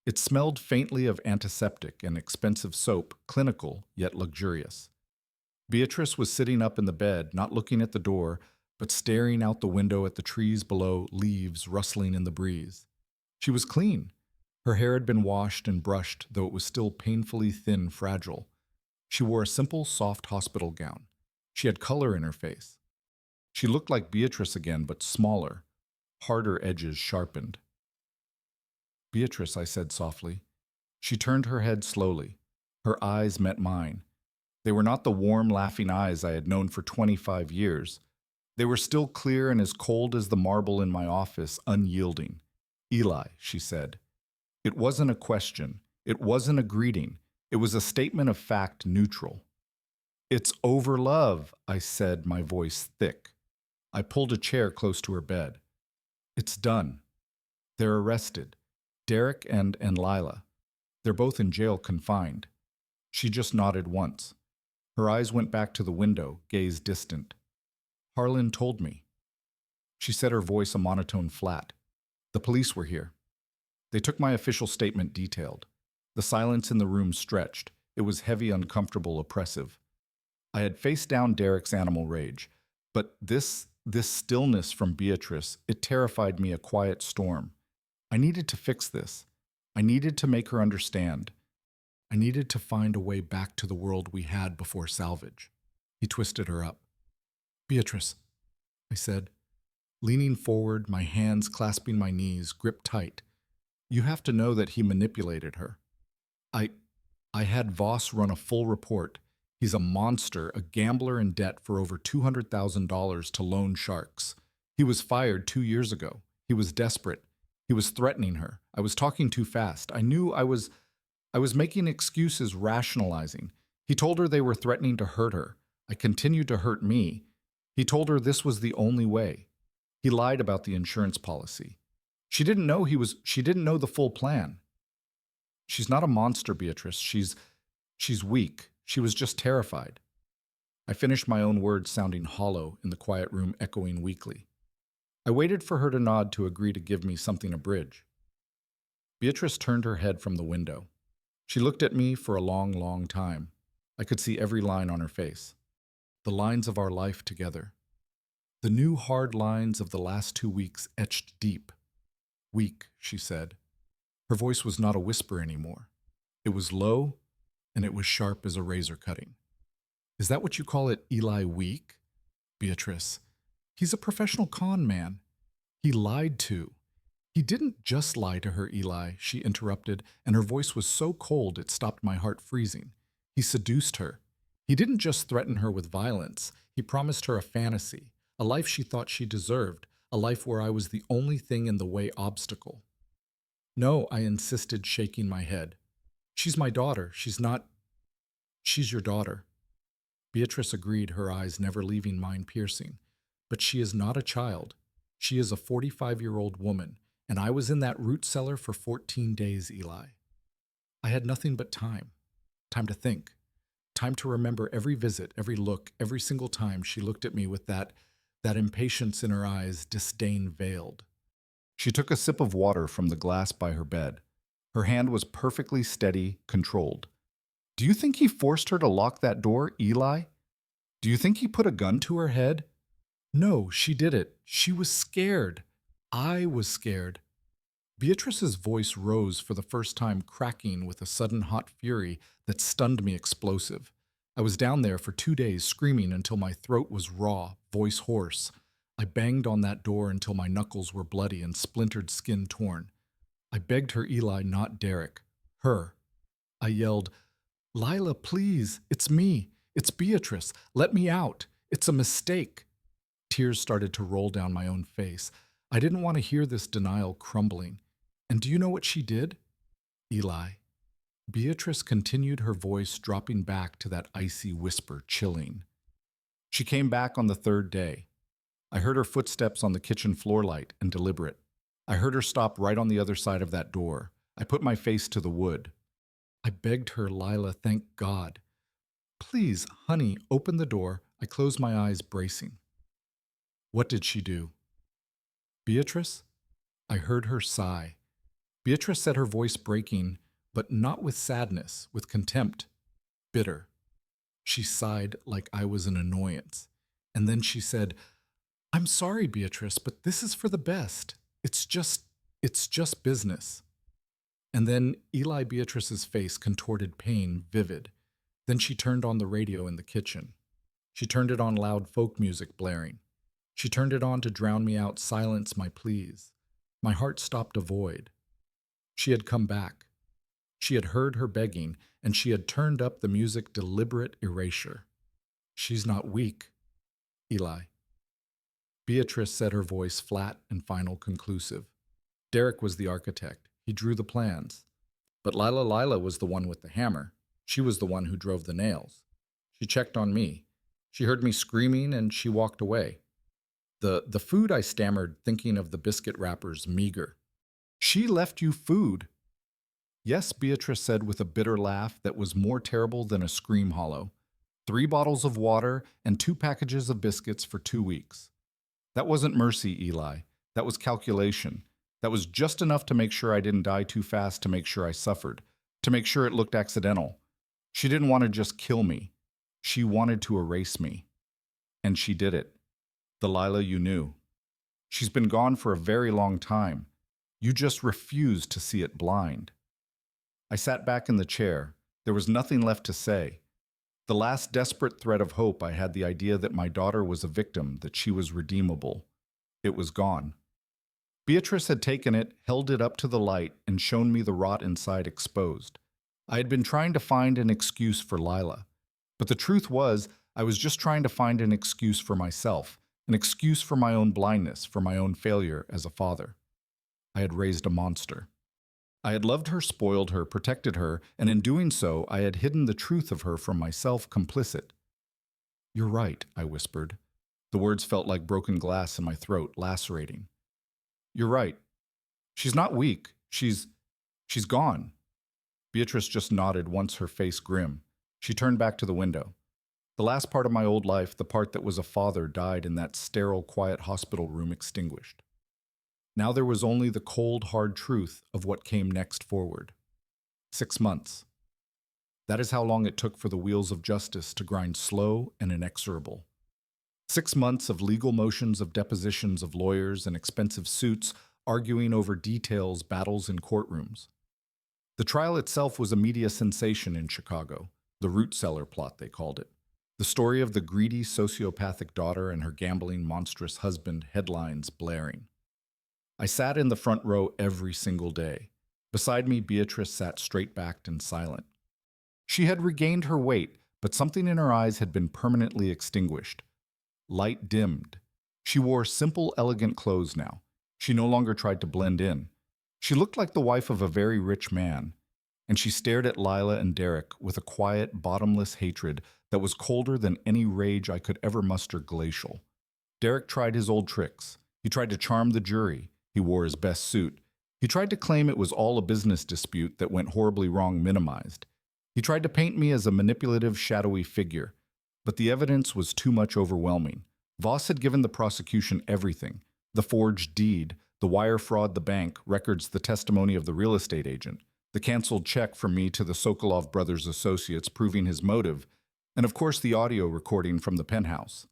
It smelled faintly of antiseptic and expensive soap, clinical yet luxurious. Beatrice was sitting up in the bed, not looking at the door, but staring out the window at the trees below, leaves rustling in the breeze. She was clean. Her hair had been washed and brushed, though it was still painfully thin, fragile. She wore a simple, soft hospital gown. She had color in her face. She looked like Beatrice again, but smaller, harder edges sharpened. Beatrice, I said softly. She turned her head slowly. Her eyes met mine. They were not the warm, laughing eyes I had known for 25 years. They were still clear and as cold as the marble in my office, unyielding. Eli, she said. It wasn't a question. It wasn't a greeting. It was a statement of fact, neutral. It's over, love, I said, my voice thick. I pulled a chair close to her bed. It's done. They're arrested. Derek and Lila. They're both in jail confined. She just nodded once. Her eyes went back to the window, gaze distant. Harlan told me. She said, her voice a monotone flat. The police were here. They took my official statement detailed. The silence in the room stretched. It was heavy, uncomfortable, oppressive. I had faced down Derek's animal rage, but this stillness from Beatrice, it terrified me, a quiet storm. I needed to fix this. I needed to make her understand. I needed to find a way back to the world we had before salvage. He twisted her up. Beatrice, I said, leaning forward, my hands clasping my knees, gripped tight. You have to know that he manipulated her. I had Voss run a full report. He's a monster, a gambler in debt for over $200,000 to loan sharks. He was fired 2 years ago. He was desperate. He was threatening her. I was talking too fast. I knew I was making excuses, rationalizing. He told her they were threatening to hurt her. I continued to hurt me. He told her this was the only way. He lied about the insurance policy. She didn't know the full plan. She's not a monster, Beatrice. She's weak. She was just terrified. I finished my own words sounding hollow in the quiet room, echoing weakly. I waited for her to nod to agree to give me something a bridge. Beatrice turned her head from the window. She looked at me for a long, long time. I could see every line on her face. The lines of our life together. The new hard lines of the last 2 weeks etched deep. Weak, she said. Her voice was not a whisper anymore. It was low, and it was sharp as a razor cutting. Is that what you call it, Eli, weak? Beatrice, he's a professional con man. He lied too. He didn't just lie to her, Eli, she interrupted, and her voice was so cold it stopped my heart freezing. He seduced her. He didn't just threaten her with violence. He promised her a fantasy, a life she thought she deserved, a life where I was the only thing in the way obstacle. No, I insisted, shaking my head. She's my daughter. She's your daughter. Beatrice agreed, her eyes never leaving mine, piercing. But she is not a child. She is a 45-year-old woman, and I was in that root cellar for 14 days, Eli. I had nothing but time. Time to think. Time to remember every visit, every look, every single time she looked at me with that impatience in her eyes, disdain veiled. She took a sip of water from the glass by her bed. Her hand was perfectly steady, controlled. Do you think he forced her to lock that door, Eli? Do you think he put a gun to her head? No, she did it. She was scared. I was scared. Beatrice's voice rose for the first time, cracking with a sudden hot fury that stunned me explosive. I was down there for 2 days, screaming until my throat was raw, voice hoarse. I banged on that door until my knuckles were bloody and splintered skin torn. I begged her, Eli, not Derek. Her. I yelled, Lila, please, it's me. It's Beatrice. Let me out. It's a mistake. Tears started to roll down my own face. I didn't want to hear this denial crumbling. And do you know what she did? Eli. Beatrice continued, her voice dropping back to that icy whisper, chilling. She came back on the 3rd day. I heard her footsteps on the kitchen floor, light and deliberate. I heard her stop right on the other side of that door. I put my face to the wood. I begged her, Lila, thank God. Please, honey, open the door. I closed my eyes, bracing. What did she do? Beatrice? I heard her sigh. Beatrice said, her voice breaking, but not with sadness, with contempt, bitter. She sighed like I was an annoyance. And then she said, I'm sorry, Beatrice, but this is for the best. It's just business. And then Eli, Beatrice's face contorted, pain vivid. Then she turned on the radio in the kitchen. She turned it on loud folk music blaring. She turned it on to drown me out, silence my pleas. My heart stopped a void. She had come back. She had heard her begging, and she had turned up the music deliberate erasure. She's not weak, Eli. Beatrice said, her voice flat and final conclusive. Derek was the architect. He drew the plans. But Lila was the one with the hammer. She was the one who drove the nails. She checked on me. She heard me screaming, and she walked away. The food, I stammered, thinking of the biscuit wrappers, meager. She left you food? Yes, Beatrice said with a bitter laugh that was more terrible than a scream hollow. 3 bottles of water and 2 packages of biscuits for 2 weeks. That wasn't mercy, Eli. That was calculation. That was just enough to make sure I didn't die too fast, to make sure I suffered, to make sure it looked accidental. She didn't want to just kill me. She wanted to erase me. And she did it. The Lila you knew. She's been gone for a very long time. You just refused to see it blind. I sat back in the chair. There was nothing left to say. The last desperate thread of hope, I had the idea that my daughter was a victim, that she was redeemable. It was gone. Beatrice had taken it, held it up to the light, and shown me the rot inside exposed. I had been trying to find an excuse for Lila. But the truth was, I was just trying to find an excuse for myself, an excuse for my own blindness, for my own failure as a father. I had raised a monster. I had loved her, spoiled her, protected her, and in doing so, I had hidden the truth of her from myself, complicit. You're right, I whispered. The words felt like broken glass in my throat, lacerating. You're right. She's not weak. She's gone. Beatrice just nodded, once her face grim. She turned back to the window. The last part of my old life, the part that was a father, died in that sterile, quiet hospital room, extinguished. Now there was only the cold, hard truth of what came next forward. 6 months. That is how long it took for the wheels of justice to grind slow and inexorable. 6 months of legal motions, of depositions of lawyers and expensive suits, arguing over details, battles in courtrooms. The trial itself was a media sensation in Chicago. The root cellar plot, they called it. The story of the greedy, sociopathic daughter and her gambling, monstrous husband, headlines blaring. I sat in the front row every single day. Beside me, Beatrice sat straight-backed and silent. She had regained her weight, but something in her eyes had been permanently extinguished. Light dimmed. She wore simple, elegant clothes now. She no longer tried to blend in. She looked like the wife of a very rich man, and she stared at Lila and Derek with a quiet, bottomless hatred that was colder than any rage I could ever muster, glacial. Derek tried his old tricks. He tried to charm the jury. He wore his best suit. He tried to claim it was all a business dispute that went horribly wrong, minimized. He tried to paint me as a manipulative, shadowy figure. But the evidence was too much overwhelming. Voss had given the prosecution everything. The forged deed, the wire fraud, the bank, records, the testimony of the real estate agent, the canceled check from me to the Sokolov brothers' associates proving his motive, and of course the audio recording from the penthouse.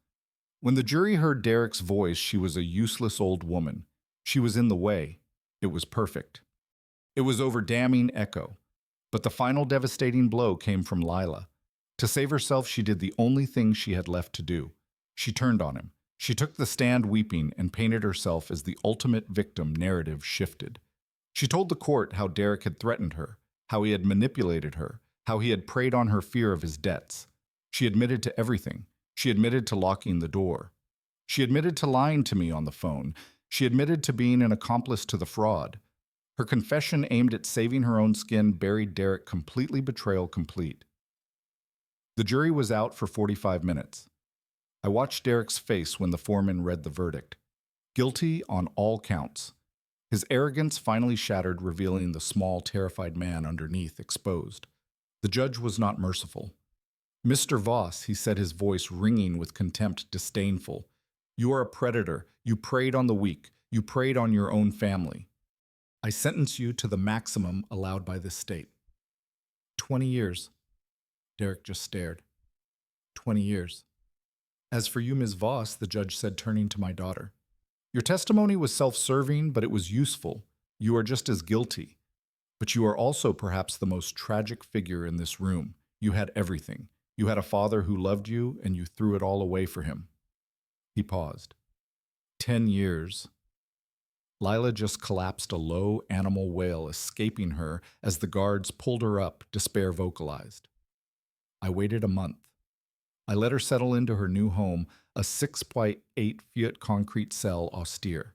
When the jury heard Derek's voice, she was a useless old woman. She was in the way. It was perfect. It was over damning echo. But the final devastating blow came from Lila. To save herself, she did the only thing she had left to do. She turned on him. She took the stand weeping and painted herself as the ultimate victim. Narrative shifted. She told the court how Derek had threatened her, how he had manipulated her, how he had preyed on her fear of his debts. She admitted to everything. She admitted to locking the door. She admitted to lying to me on the phone. She admitted to being an accomplice to the fraud. Her confession, aimed at saving her own skin, buried Derek completely, betrayal complete. The jury was out for 45 minutes. I watched Derek's face when the foreman read the verdict. Guilty on all counts. His arrogance finally shattered, revealing the small, terrified man underneath exposed. The judge was not merciful. Mr. Voss, he said, his voice ringing with contempt, disdainful. You are a predator. You preyed on the weak. You preyed on your own family. I sentence you to the maximum allowed by this state. 20 years. Derek just stared. 20 years. As for you, Ms. Voss, the judge said, turning to my daughter, your testimony was self-serving, but it was useful. You are just as guilty. But you are also perhaps the most tragic figure in this room. You had everything. You had a father who loved you, and you threw it all away for him. He paused. 10 years. Lila just collapsed, a low animal wail escaping her as the guards pulled her up, despair vocalized. I waited a month. I let her settle into her new home, a 6 by 8 Fiat concrete cell austere.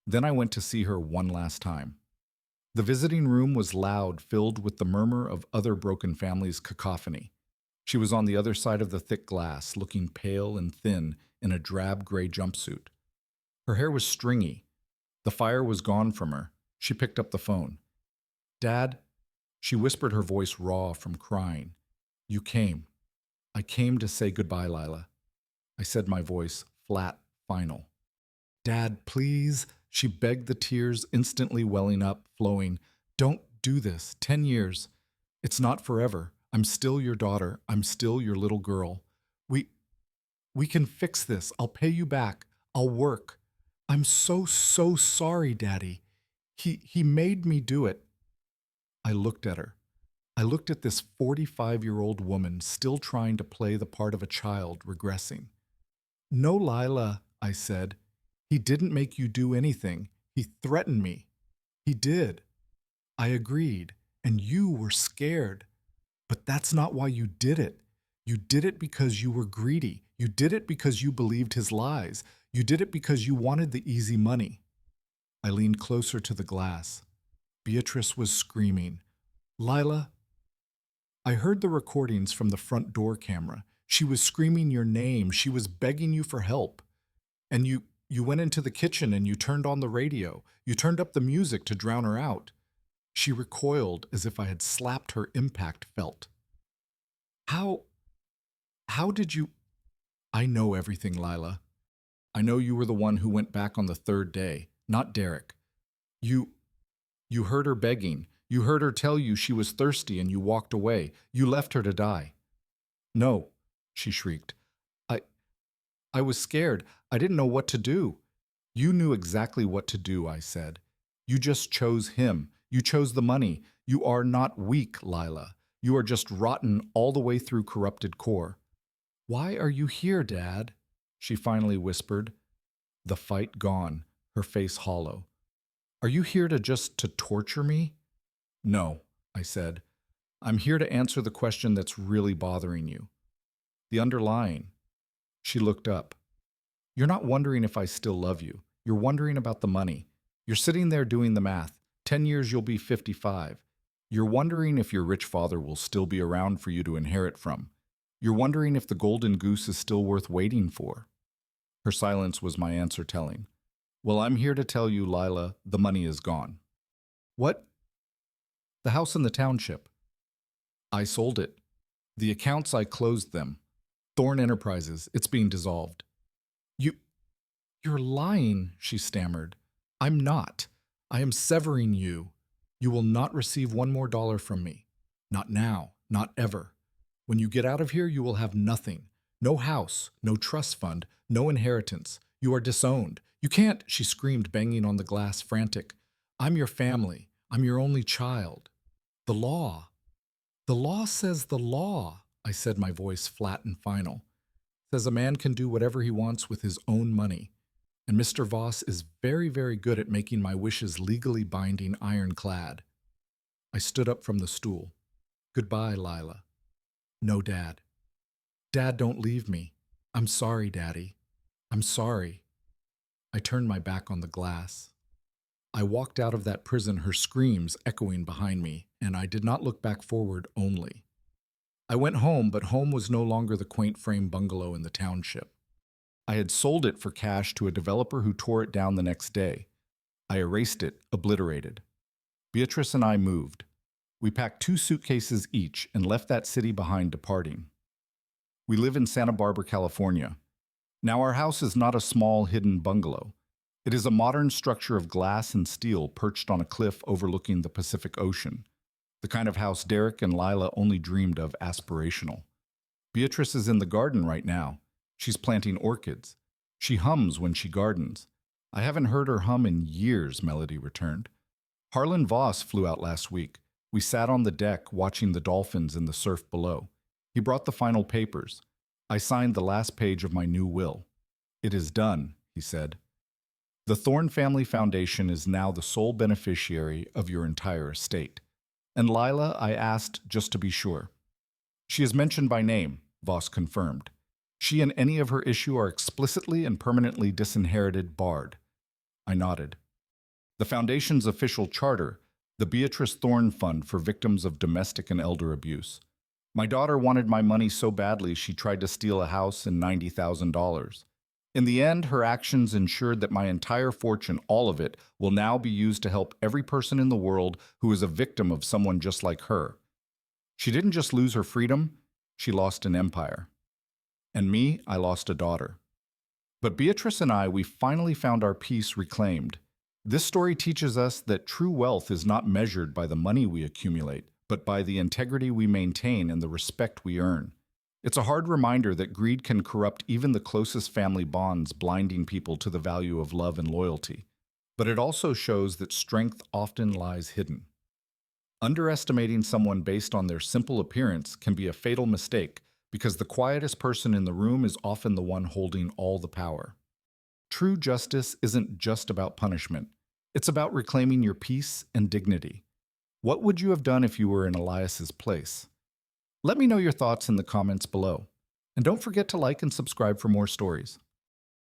Then I went to see her one last time. The visiting room was loud, filled with the murmur of other broken families' cacophony. She was on the other side of the thick glass, looking pale and thin in a drab gray jumpsuit. Her hair was stringy. The fire was gone from her. She picked up the phone. Dad, she whispered, her voice raw from crying. You came. I came to say goodbye, Lila. I said, my voice flat, final. Dad, please, she begged, the tears instantly welling up, flowing. Don't do this. 10 years. It's not forever. I'm still your daughter. I'm still your little girl. We can fix this. I'll pay you back. I'll work. I'm so sorry, Daddy. He made me do it. I looked at her. I looked at this 45-year-old woman still trying to play the part of a child, regressing. No, Lila, I said. He didn't make you do anything. He threatened me. He did. I agreed, and you were scared. But that's not why you did it. You did it because you were greedy. You did it because you believed his lies. You did it because you wanted the easy money. I leaned closer to the glass. Beatrice was screaming. Lila, I heard the recordings from the front door camera. She was screaming your name. She was begging you for help. And you went into the kitchen and you turned on the radio. You turned up the music to drown her out. She recoiled as if I had slapped her, impact felt. How did you... I know everything, Lila. I know you were the one who went back on the third day, not Derek. You heard her begging. You heard her tell you she was thirsty and you walked away. You left her to die. No, she shrieked. I was scared. I didn't know what to do. You knew exactly what to do, I said. You just chose him. You chose the money. You are not weak, Lila. You are just rotten all the way through, corrupted core. Why are you here, Dad? She finally whispered. The fight gone, her face hollow. Are you here to torture me? No, I said. I'm here to answer the question that's really bothering you. The underlying. She looked up. You're not wondering if I still love you. You're wondering about the money. You're sitting there doing the math. 10 years you'll be 55. You're wondering if your rich father will still be around for you to inherit from. You're wondering if the golden goose is still worth waiting for. Her silence was my answer telling. Well, I'm here to tell you, Lila, the money is gone. What? The house in the township. I sold it. The accounts, I closed them. Thorn Enterprises, it's being dissolved. You're lying, she stammered. I'm not. I am severing you. You will not receive $1 more from me. Not now, not ever. When you get out of here, you will have nothing. No house, no trust fund, no inheritance. You are disowned. You can't, she screamed, banging on the glass, frantic. I'm your family. I'm your only child. The law. The law says the law, I said, my voice flat and final. Says a man can do whatever he wants with his own money. And Mr. Voss is very, very good at making my wishes legally binding, ironclad. I stood up from the stool. Goodbye, Lila. No, Dad. Dad, don't leave me. I'm sorry, Daddy. I'm sorry. I turned my back on the glass. I walked out of that prison, her screams echoing behind me, and I did not look back forward only. I went home, but home was no longer the quaint frame bungalow in the township. I had sold it for cash to a developer who tore it down the next day. I erased it, obliterated. Beatrice and I moved. We packed 2 suitcases each and left that city behind, departing. We live in Santa Barbara, California. Now our house is not a small hidden bungalow. It is a modern structure of glass and steel perched on a cliff overlooking the Pacific Ocean, the kind of house Derek and Lila only dreamed of, aspirational. Beatrice is in the garden right now. She's planting orchids. She hums when she gardens. I haven't heard her hum in years, Melody returned. Harlan Voss flew out last week. We sat on the deck watching the dolphins in the surf below. He brought the final papers. I signed the last page of my new will. It is done, he said. The Thorne Family Foundation is now the sole beneficiary of your entire estate. And Lila, I asked just to be sure. She is mentioned by name, Voss confirmed. She and any of her issue are explicitly and permanently disinherited, barred. I nodded. The Foundation's official charter, the Beatrice Thorne Fund for Victims of Domestic and Elder Abuse. My daughter wanted my money so badly she tried to steal a house and $90,000. In the end, her actions ensured that my entire fortune, all of it, will now be used to help every person in the world who is a victim of someone just like her. She didn't just lose her freedom, she lost an empire. And me, I lost a daughter. But Beatrice and I, we finally found our peace reclaimed. This story teaches us that true wealth is not measured by the money we accumulate, but by the integrity we maintain and the respect we earn. It's a hard reminder that greed can corrupt even the closest family bonds, blinding people to the value of love and loyalty. But it also shows that strength often lies hidden. Underestimating someone based on their simple appearance can be a fatal mistake, because the quietest person in the room is often the one holding all the power. True justice isn't just about punishment. It's about reclaiming your peace and dignity. What would you have done if you were in Elias's place? Let me know your thoughts in the comments below. And don't forget to like and subscribe for more stories.